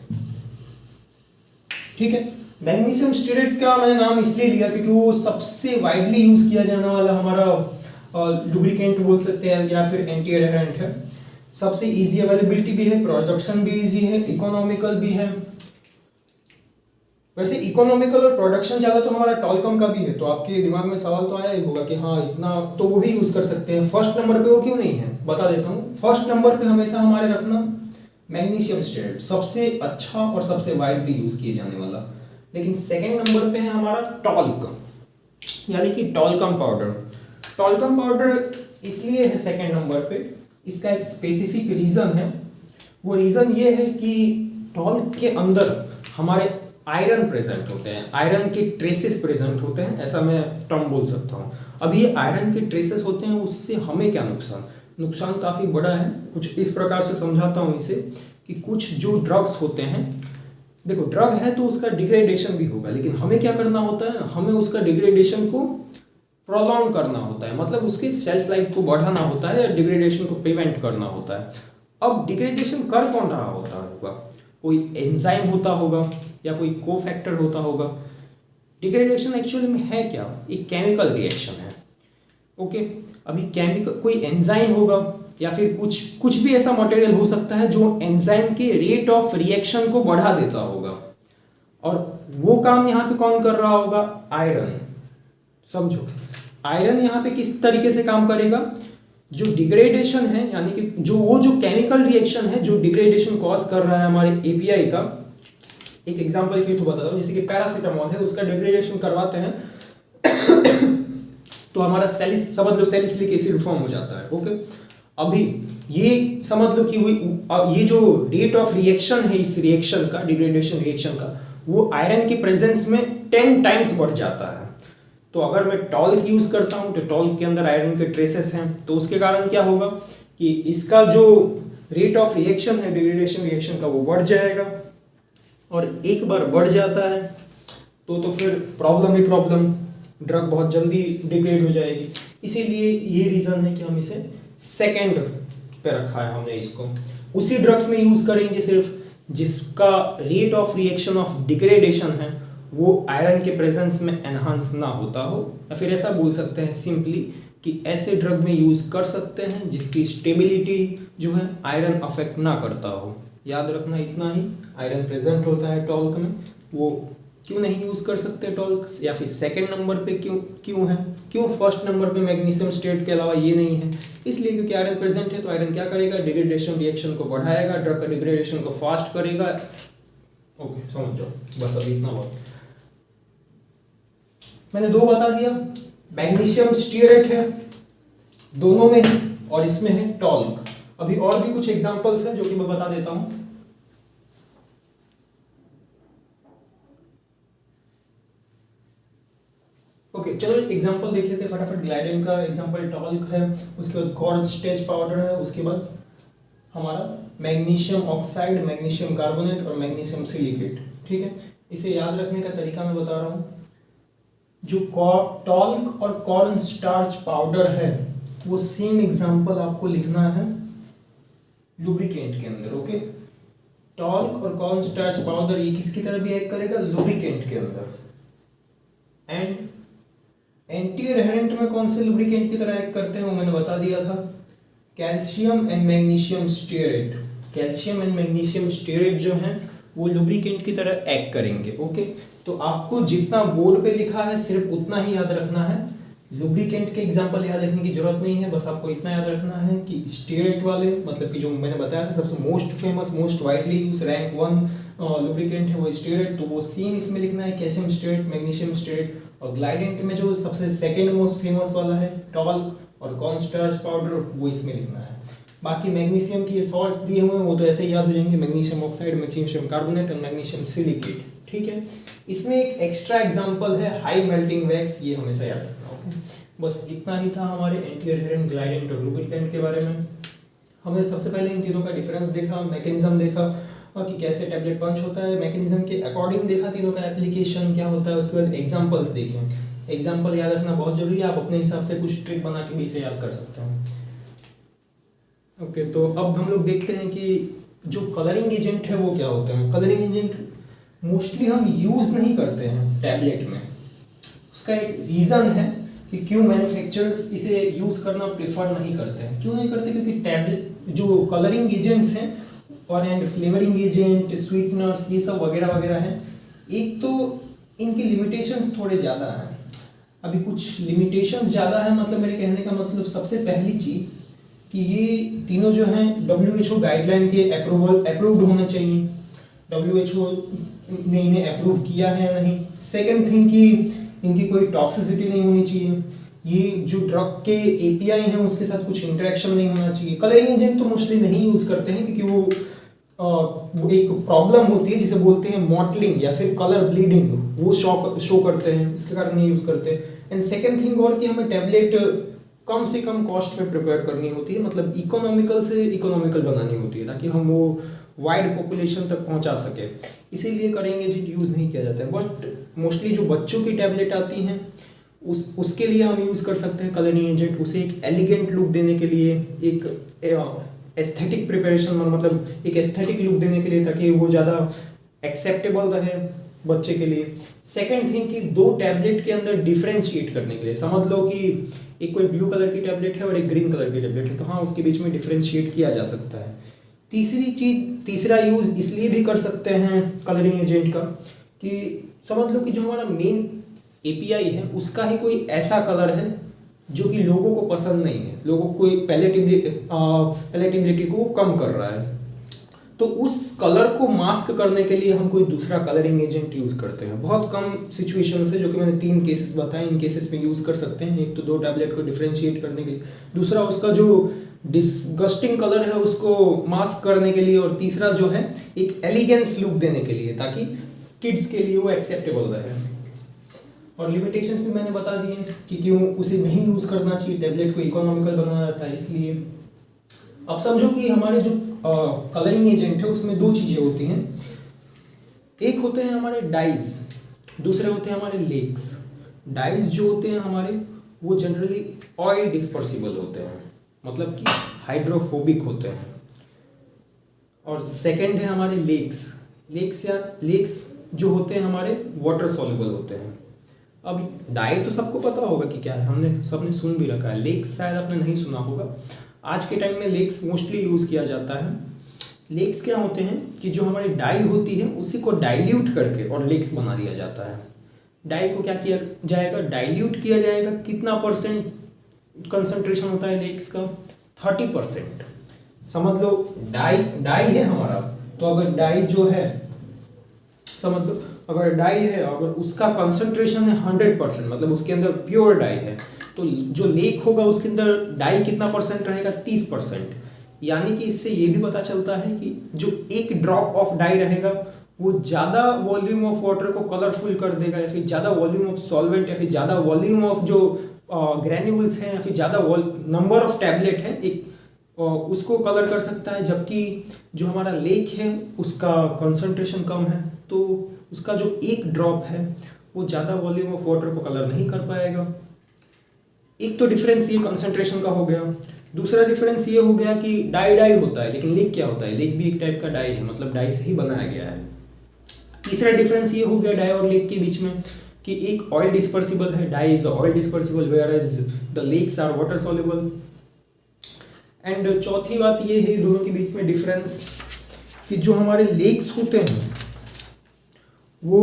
ठीक है। मैग्नीशियम स्टीरेट का मैंने नाम इसलिए लिया क्योंकि वो सबसे वाइडली यूज किया जाने वाला हमारा लुब्रिकेंट बोल सकते हैं या फिर एंटी एडहेरेंट है। सबसे इजी अवेलेबिलिटी भी है, प्रोडक्शन भी इजी है, इकोनॉमिकल भी है। वैसे इकोनॉमिकल और प्रोडक्शन ज़्यादा तो हमारा टॉलकम का भी है, तो आपके दिमाग में सवाल तो आया ही होगा कि हाँ इतना तो वो भी यूज़ कर सकते हैं। फर्स्ट नंबर पे वो क्यों नहीं है, बता देता हूँ। फर्स्ट नंबर पे हमेशा हमारे रखना मैग्नीशियम स्टीरेट, सबसे अच्छा और सबसे वाइडली यूज़ किए जाने वाला। लेकिन सेकेंड नंबर पे है हमारा टॉल्क, यानी कि टॉलकम पाउडर। टॉलकम पाउडर इसलिए है सेकेंड नंबर पे, इसका एक स्पेसिफिक रीज़न है। वो रीज़न ये है कि टॉल्क के अंदर हमारे आयरन प्रेजेंट होते हैं, आयरन के ट्रेसेस प्रेजेंट होते हैं, ऐसा मैं टर्म बोल सकता हूँ। अब ये आयरन के ट्रेसेस होते हैं, उससे हमें क्या नुकसान? नुकसान काफ़ी बड़ा है। कुछ इस प्रकार से समझाता हूँ इसे कि कुछ जो ड्रग्स होते हैं, देखो ड्रग है तो उसका डिग्रेडेशन भी होगा, लेकिन हमें क्या करना होता है? हमें उसका डिग्रेडेशन को प्रोलॉन्ग करना होता है, मतलब उसकी सेल्फ लाइफ को बढ़ाना होता है या डिग्रेडेशन को प्रिवेंट करना होता है। अब डिग्रेडेशन कर कौन रहा होगा? कोई एंजाइम होता होगा या कोई कोफैक्टर होता होगा। डिग्रेडेशन एक्चुअली में है क्या? एक केमिकल रिएक्शन है। ओके, अभी केमिकल कोई एंजाइम होगा या फिर कुछ भी ऐसा मटेरियल हो सकता है जो एंजाइम के रेट ऑफ रिएक्शन को बढ़ा देता होगा, और वो काम यहाँ पे कौन कर रहा होगा? आयरन। समझो, आयरन यहाँ पे किस तरीके से काम करेगा? जो डिग्रेडेशन है, यानी कि जो केमिकल रिएक्शन है जो डिग्रेडेशन कॉज कर रहा है हमारे एपीआई का, एक एग्जांपल के थ्रू बताता हूँ। जैसे कि पैरासीटामोल है, उसका डिग्रेडेशन करवाते हैं तो हमारा सैलिस, समझ लो सैलिसिलिक एसिड फॉर्म हो जाता है। ओके, अभी ये समझ लो कि अब ये जो रेट ऑफ रिएक्शन है इस रिएक्शन का, डिग्रेडेशन रिएक्शन का, वो आयरन के प्रेजेंस में 10 टाइम्स बढ़ जाता है। तो अगर मैं टॉल्क यूज़ करता हूँ तो टॉल्क के अंदर आयरन के ट्रेसेस हैं, तो उसके कारण क्या होगा कि इसका जो रेट ऑफ रिएक्शन है डिग्रेडेशन रिएक्शन का, वो बढ़ जाएगा। और एक बार बढ़ जाता है तो फिर प्रॉब्लम ही प्रॉब्लम, ड्रग बहुत जल्दी डिग्रेड हो जाएगी। इसीलिए ये रीज़न है कि हम इसे सेकेंड पे रखा है हमने इसको। उसी ड्रग्स में यूज़ करेंगे सिर्फ जिसका rate of reaction of degradation है वो आयरन के प्रेजेंस में एनहांस ना होता हो, या फिर ऐसा बोल सकते हैं सिंपली कि ऐसे ड्रग में यूज़ कर सकते हैं जिसकी स्टेबिलिटी जो है आयरन अफेक्ट ना करता हो। याद रखना इतना ही, आयरन प्रेजेंट होता है टॉल्क में, वो क्यों नहीं यूज़ कर सकते टॉल्क? या फिर सेकंड नंबर पे क्यों है? क्यों फर्स्ट नंबर पे मैग्नीशियम स्टेट के अलावा ये नहीं है? इसलिए क्योंकि आयरन प्रेजेंट है, तो आयरन क्या करेगा? डिग्रेडेशन रिएक्शन को बढ़ाएगा, ड्रग का डिग्रेडेशन को फास्ट करेगा। ओके, समझ जाओ, बस अभी इतना बहुत। मैंने दो बता दिया, मैग्नीशियम स्टीरेट है दोनों में है, और इसमें है टॉल्क। अभी और भी कुछ एग्जांपल्स हैं जो कि मैं बता देता हूं। ओके, चलो एक एग्जांपल देख लेते हैं फटाफट। ग्लाइडेन का एग्जांपल टॉल्क है, उसके बाद कॉर्न स्टेज पाउडर है, उसके बाद हमारा मैग्नीशियम ऑक्साइड, मैग्नीशियम कार्बोनेट और मैग्नीशियम सिलिकेट। ठीक है, इसे याद रखने का तरीका मैं बता रहा हूँ। जो टॉल्क और कॉर्न स्टार्च पाउडर है वो सेम एग्जांपल आपको लिखना है लुब्रिकेंट के अंदर। ओके, टॉल्क और कॉर्न स्टार्च पाउडर ये किसकी तरह बिहेव करेगा? लुब्रिकेंट के अंदर। एंड एंटी एडहेरेंट में कौन से लुब्रिकेंट की तरह एक्ट करते हैं वो मैंने बता दिया था, calcium and magnesium stearate. Calcium and magnesium stearate जो है वो लुब्रिकेंट की तरह एक्ट करेंगे। ओके, तो आपको जितना बोर्ड पे लिखा है सिर्फ उतना ही याद रखना है। लुब्रिकेंट के एग्जांपल याद रखने की जरूरत नहीं है, बस आपको इतना याद रखना है कि स्टीरेट वाले, मतलब कि जो मैंने बताया था सबसे most famous, most widely use, rank 1 lubricant है वो स्टीरेट, तो वो सेम इसमें लिखना है, कैल्शियम स्टीरेट, मैग्नीशियम स्टीरेट। और ग्लाइडेंट में जो सबसे सेकेंड मोस्ट फेमस वाला है टॉल्क और कॉर्न स्टार्च पाउडर, वो इसमें लिखना है। बाकी मैग्नीशियम की ये सॉल्ट दिए हुए हैं वो तो ऐसे ही याद हो जाएंगे, मैग्नीशियम ऑक्साइड, मैग्नीशियम कार्बोनेट और मैग्नीशियम सिलिकेट। ठीक है, इसमें एक एक्स्ट्रा एग्जांपल है हाई मेल्टिंग वैक्स, ये हमेशा याद रखना। ओके, बस इतना ही था हमारे एंटी एडहेरेंट, ग्लाइडेंट और लुब्रिकेंट के बारे में। हमने सबसे पहले इन तीनों का डिफरेंस देखा, मैकेनिज्म देखा, कि कैसे टैबलेट पंच होता है, मैकेनिज्म के अकॉर्डिंग देखा, तीनों का एप्लीकेशन क्या होता है, उसके बाद एग्जांपल्स देखे। एग्जांपल याद रखना बहुत जरूरी है, आप अपने हिसाब से कुछ ट्रिक बना के भी इसे याद कर सकते हैं। ओके, तो अब हम लोग देखते हैं कि जो कलरिंग एजेंट है वो क्या होते हैं। कलरिंग एजेंट मोस्टली हम यूज़ नहीं करते हैं टैबलेट में। उसका एक रीज़न है कि क्यों मैन्युफैक्चरर्स इसे यूज़ करना प्रेफर नहीं करते हैं। क्यों नहीं करते? क्योंकि टैबलेट जो कलरिंग एजेंट्स हैं और एंड फ्लेवरिंग एजेंट, स्वीटनर्स, ये सब वगैरह वगैरह हैं, एक तो इनके लिमिटेशंस थोड़े ज़्यादा हैं। अभी कुछ लिमिटेशंस ज़्यादा है, मतलब मेरे कहने का मतलब सबसे पहली चीज़ कि ये तीनों जो हैं WHO गाइडलाइन के अप्रूव्ड होना चाहिए। WHO ने इन्हें अप्रूव किया है या नहीं। सेकेंड थिंग कि इनकी कोई टॉक्सिसिटी नहीं होनी चाहिए। ये जो ड्रग के API हैं उसके साथ कुछ इंटरेक्शन नहीं होना चाहिए। कलरिंग एजेंट तो मोस्टली नहीं यूज़ करते हैं क्योंकि वो एक प्रॉब्लम होती है जिसे बोलते हैं मॉटलिंग या फिर कलर ब्लीडिंग, वो शो करते हैं, इसके कारण नहीं यूज़ करते। एंड सेकेंड थिंग और कि हमें टैबलेट कम से कम कॉस्ट में प्रिपेयर करनी होती है, मतलब इकोनॉमिकल से इकोनॉमिकल बनानी होती है ताकि हम वो वाइड पॉपुलेशन तक पहुंचा सके। इसीलिए कलरिंग एजेंट यूज़ नहीं किया जाता है। बट मोस्टली जो बच्चों की टैबलेट आती हैं उसके लिए हम यूज़ कर सकते हैं कलरिंग एजेंट। उसे एक एलिगेंट लुक देने के लिए, एक एस्थेटिक प्रिपरेशन, मतलब एक एस्थेटिक लुक देने के लिए, ताकि वो ज़्यादा एक्सेप्टेबल रहे बच्चे के लिए। सेकेंड थिंग कि दो टैबलेट के अंदर डिफ्रेंशिएट करने के लिए, समझ लो कि एक कोई ब्लू कलर की टैबलेट है और एक ग्रीन कलर की टैबलेट है, तो हाँ उसके बीच में डिफ्रेंशिएट किया जा सकता है। तीसरा यूज़ इसलिए भी कर सकते हैं कलरिंग एजेंट का कि समझ लो कि जो हमारा मेन API है उसका ही कोई ऐसा कलर है जो कि लोगों को पसंद नहीं है, लोगों को पैलेटेबिलिटी को कम कर रहा है, तो उस कलर को मास्क करने के लिए हम कोई दूसरा कलरिंग एजेंट यूज़ करते हैं। बहुत कम सिचुएशंस है, जो कि मैंने 3 केसेस बताए, इन केसेस में यूज़ कर सकते हैं। एक तो 2 टैबलेट को डिफ्रेंशिएट करने के लिए, दूसरा उसका जो डिस्गस्टिंग कलर है उसको मास्क करने के लिए, और तीसरा जो है एक एलिगेंस लुक देने के लिए ताकि किड्स के लिए वो एक्सेप्टेबल रहे। और लिमिटेशंस भी मैंने बता दिए कि क्यों उसे नहीं यूज़ करना चाहिए, टैबलेट को इकोनॉमिकल बनाना जाता है इसलिए। अब समझो कि हमारे जो कलरिंग एजेंट है उसमें 2 चीज़ें होती हैं। एक होते हैं हमारे डाइज, दूसरे होते हैं हमारे लेक्स। डाइज जो होते हैं हमारे वो जनरली ऑयल डिस्पर्सिबल होते हैं, मतलब कि हाइड्रोफोबिक होते हैं। और सेकंड है हमारे लेक्स जो होते हैं हमारे वाटर सॉल्युबल होते हैं। अब डाई तो सबको पता होगा कि क्या है, सबने सुन भी रखा है। लेक्स शायद आपने नहीं सुना होगा। आज के टाइम में लेक्स मोस्टली यूज़ किया जाता है। लेक्स क्या होते हैं कि जो हमारी डाई होती है उसी को डाइल्यूट करके और लेक्स बना दिया जाता है। डाई को क्या किया जाएगा, डाइल्यूट किया जाएगा। कितना % कंसंट्रेशन होता है लेक्स का? 30%। समझ लो डाई है हमारा, तो अगर डाई जो है, समझ लो अगर डाई है, अगर उसका कंसंट्रेशन है 100%, मतलब उसके अंदर प्योर डाई है, तो जो लेक होगा उसके अंदर डाई कितना % रहेगा? 30%। यानी कि इससे ये भी पता चलता है कि जो एक ड्रॉप ऑफ डाई रहेगा वो ज़्यादा वॉल्यूम ऑफ वाटर को कलरफुल कर देगा, या फिर ज़्यादा वॉल्यूम ऑफ सॉल्वेंट, या फिर ज़्यादा वॉल्यूम ऑफ जो ग्रैन्यूल्स हैं, या फिर ज़्यादा नंबर ऑफ टैबलेट है एक उसको कलर कर सकता है। जबकि जो हमारा लेक है उसका कंसंट्रेशन कम है, तो उसका जो एक ड्रॉप है वो ज़्यादा वॉल्यूम ऑफ वाटर को कलर नहीं कर पाएगा। एक तो डिफरेंस ये कंसंट्रेशन का हो गया। दूसरा डिफरेंस ये हो गया कि डाई होता है, लेकिन लेक क्या होता है? लेक भी एक टाइप का डाई है, मतलब डाई से ही बनाया गया है। तीसरा डिफरेंस ये हो गया डाई और लेक के बीच में कि एक ऑयल डिस्पर्सिबल है, dye is oil dispersible, whereas the lakes are water soluble. And चौथी बात ये है दोनों के बीच में डिफरेंस कि जो हमारे लेक्स होते हैं वो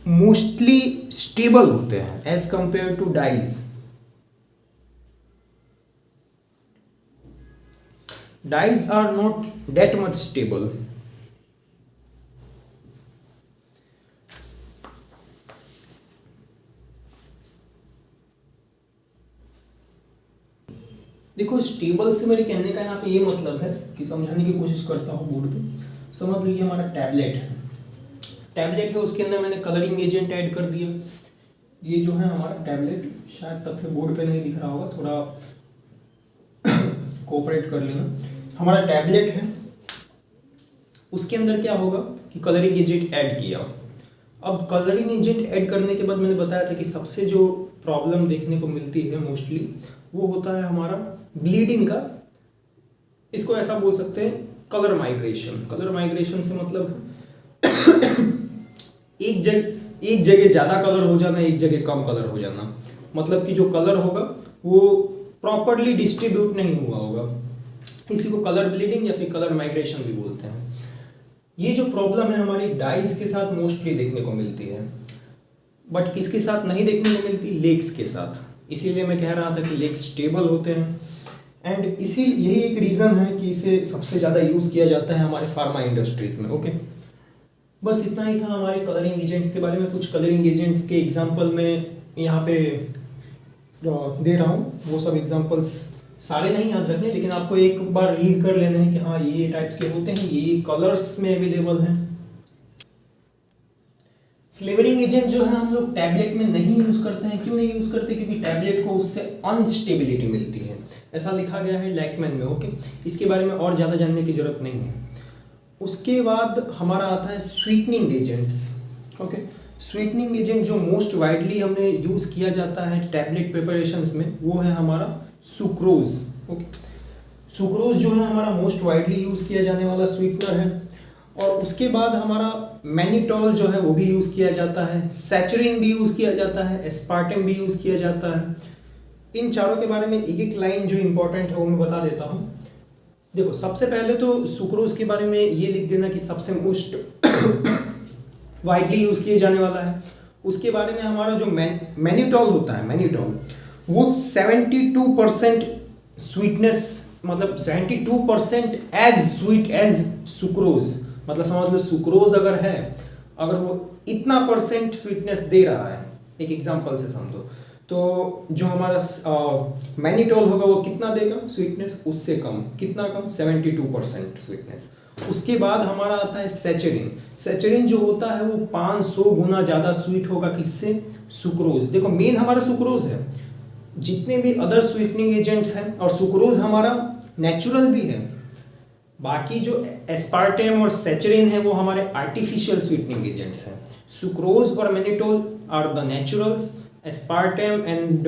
मोस्टली स्टेबल होते हैं as compare to dyes. Dyes are not that much stable. देखो स्टेबल से मेरे कहने का यहाँ पे ये मतलब है कि समझाने की कोशिश करता हूँ बोर्ड पे। समझ लीजिए हमारा टैबलेट है, उसके अंदर मैंने कलरिंग एजेंट ऐड कर दिया। ये जो है हमारा टैबलेट, शायद तक से बोर्ड पे नहीं दिख रहा होगा, थोड़ा कोऑपरेट कर लेना। हमारा टैबलेट है, उसके अंदर क्या होगा कि कलरिंग एजेंट ऐड किया। अब कलरिंग एजेंट ऐड करने के बाद मैंने बताया था कि सबसे जो प्रॉब्लम देखने को मिलती है मोस्टली वो होता है हमारा ब्लीडिंग का। इसको ऐसा बोल सकते हैं कलर माइग्रेशन। कलर माइग्रेशन से मतलब है एक जगह ज़्यादा कलर हो जाना, एक जगह कम कलर हो जाना। मतलब कि जो कलर होगा वो प्रॉपरली डिस्ट्रीब्यूट नहीं हुआ होगा। इसी को कलर ब्लीडिंग या फिर कलर माइग्रेशन भी बोलते हैं। ये जो प्रॉब्लम है हमारी डाइज के साथ मोस्टली देखने को मिलती है, बट किसके साथ नहीं देखने को मिलती? लेग्स के साथ। इसीलिए मैं कह रहा था कि लेग्स स्टेबल होते हैं एंड यही एक रीज़न है कि इसे सबसे ज़्यादा यूज़ किया जाता है हमारे फार्मा इंडस्ट्रीज़ में। ओके, बस इतना ही था हमारे कलरिंग एजेंट्स के बारे में। कुछ कलरिंग एजेंट्स के एग्जांपल मैं यहाँ पे दे रहा हूँ। वो सब एग्जांपल्स सारे नहीं याद रखने, लेकिन आपको एक बार रीड कर लेना है कि हाँ ये टाइप्स के होते हैं, ये कलर्स में अवेलेबल हैं। फ्लेवरिंग एजेंट जो है हम लोग टैबलेट में नहीं यूज़ करते हैं। क्यों नहीं यूज़ करते? क्योंकि टैबलेट को उससे अनस्टेबिलिटी मिलती है, ऐसा लिखा गया है लैकमैन में। ओके, इसके बारे में और ज़्यादा जानने की ज़रूरत नहीं है। उसके बाद हमारा आता है sweetening agents. Okay, sweetening agent जो मोस्ट वाइडली हमने यूज़ किया जाता है टैबलेट प्रिपरेशंस में वो है हमारा सुक्रोज। ओके, सुक्रोज जो है हमारा मोस्ट वाइडली यूज़ किया जाने वाला स्वीटनर है। और उसके बाद हमारा मैनिटॉल जो है वो भी यूज़ किया जाता है, सैचरिन भी यूज़ किया जाता है, एस्पार्टम भी यूज़ किया जाता है। इन चारों के बारे में एक एक लाइन जो इंपॉर्टेंट है वो मैं बता देता हूँ। देखो, सबसे पहले तो सुक्रोज के बारे में ये लिख देना कि सबसे मोस्ट वाइडली यूज़ किए जाने वाला है। उसके बारे में हमारा जो मैनिटॉल होता है, मैनिटॉल वो 72% स्वीटनेस, मतलब 72% एज स्वीट एज सुक्रोज। मतलब समझ लो सुक्रोज अगर है, अगर वो इतना परसेंट स्वीटनेस दे रहा है, एक एग्जांपल से समझो, तो जो हमारा मैनिटॉल होगा वो कितना देगा स्वीटनेस? उससे कम। कितना कम? 72% स्वीटनेस। उसके बाद हमारा आता है सैचरिन। सैचरिन जो होता है वो 500 गुना ज़्यादा स्वीट होगा किससे? सुक्रोज। देखो, मेन हमारा सुक्रोज है, जितने भी अदर स्वीटनिंग एजेंट्स हैं, और सुक्रोज हमारा नेचुरल भी है। बाकी जो एस्पार्टेम और सैचरिन है वो हमारे आर्टिफिशियल स्वीटनिंग एजेंट्स हैं। सुक्रोज और mannitol are the naturals, aspartame and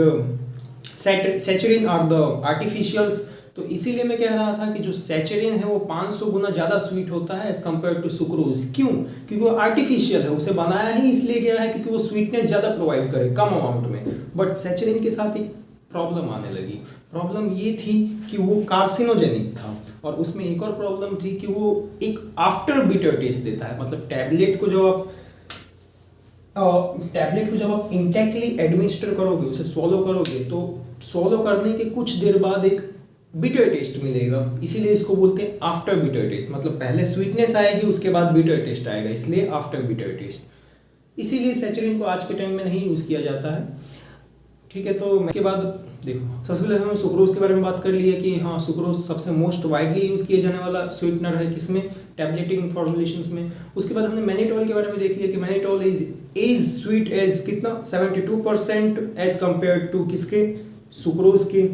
saccharin are the artificials. तो इसीलिए मैं कह रहा था कि जो सैचरिन है वो 500 गुना ज़्यादा स्वीट होता है एज कम्पेयर टू सुक्रोज। क्यों? क्योंकि वो आर्टिफिशियल है, उसे बनाया ही इसलिए गया है क्योंकि वो स्वीटनेस ज़्यादा प्रोवाइड करे कम अमाउंट में। बट सैचरिन के साथ एक प्रॉब्लम आने लगी। प्रॉब्लम ये थी कि वो कार्सिनोजेनिक था, और उसमें एक और प्रॉब्लम थी कि वो एक आफ्टर बिटर टेस्ट देता है। मतलब टैबलेट को जब आप इंटेक्टली एडमिनिस्टर करोगे, उसे स्वॉलो करोगे, तो स्वॉलो करने के कुछ देर बाद एक बिटर टेस्ट मिलेगा। इसीलिए इसको बोलते हैं आफ्टर बिटर टेस्ट। मतलब पहले स्वीटनेस आएगी, उसके बाद बिटर टेस्ट आएगा, इसलिए आफ्टर बिटर टेस्ट। इसीलिए सैचरिन को आज के टाइम में नहीं यूज़ किया जाता है। ठीक है, तो इसके बाद देखो, सबसे पहले हमने सुक्रोज के बारे में बात कर ली है कि हाँ, सुक्रोज सबसे मोस्ट वाइडली यूज़ किए जाने वाला स्वीटनर है किसमें? टैबलेटिंग फॉर्मुलेशंस में। उसके बाद हमने मैनिटॉल के बारे में देख लिया कि मैनिटॉल इज स्वीट एज कितना? 72% एज कम्पेयर टू किसके? सुक्रोज के।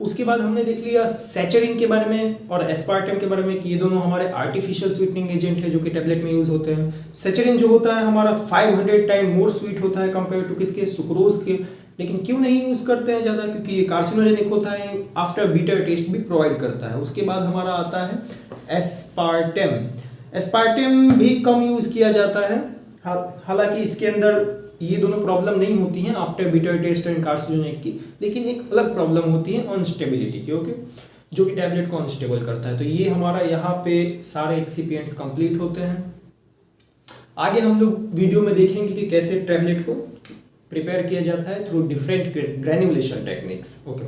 उसके बाद हमने देख लिया सैचरिन के बारे में और एस्पार्टम के बारे में कि ये दोनों हमारे आर्टिफिशियल स्वीटनिंग एजेंट है जो कि टैबलेट में यूज़ होते हैं। सैचरिन जो होता है हमारा 500 टाइम मोर स्वीट होता है कंपेयर टू किसके? सुक्रोज के। लेकिन क्यों नहीं यूज़ करते हैं ज़्यादा? क्योंकि ये कार्सिनोजेनिक होता है, आफ्टर बीटर टेस्ट भी प्रोवाइड करता है। उसके बाद हमारा आता है एस्पार्टम। एस्पार्टम भी कम यूज़ किया जाता है, हालांकि इसके अंदर ये दोनों प्रॉब्लम नहीं होती हैं after bitter taste and carcinogenic की, लेकिन एक अलग प्रॉब्लम होती है अनस्टेबिलिटी की। ओके, जो कि टैबलेट को अनस्टेबल करता है। तो ये हमारा यहाँ पे सारे एक्सिपिएंट्स कंप्लीट होते हैं। आगे हम लोग वीडियो में देखेंगे कि कैसे टैबलेट को प्रिपेयर किया जाता है through different granulation techniques. Okay.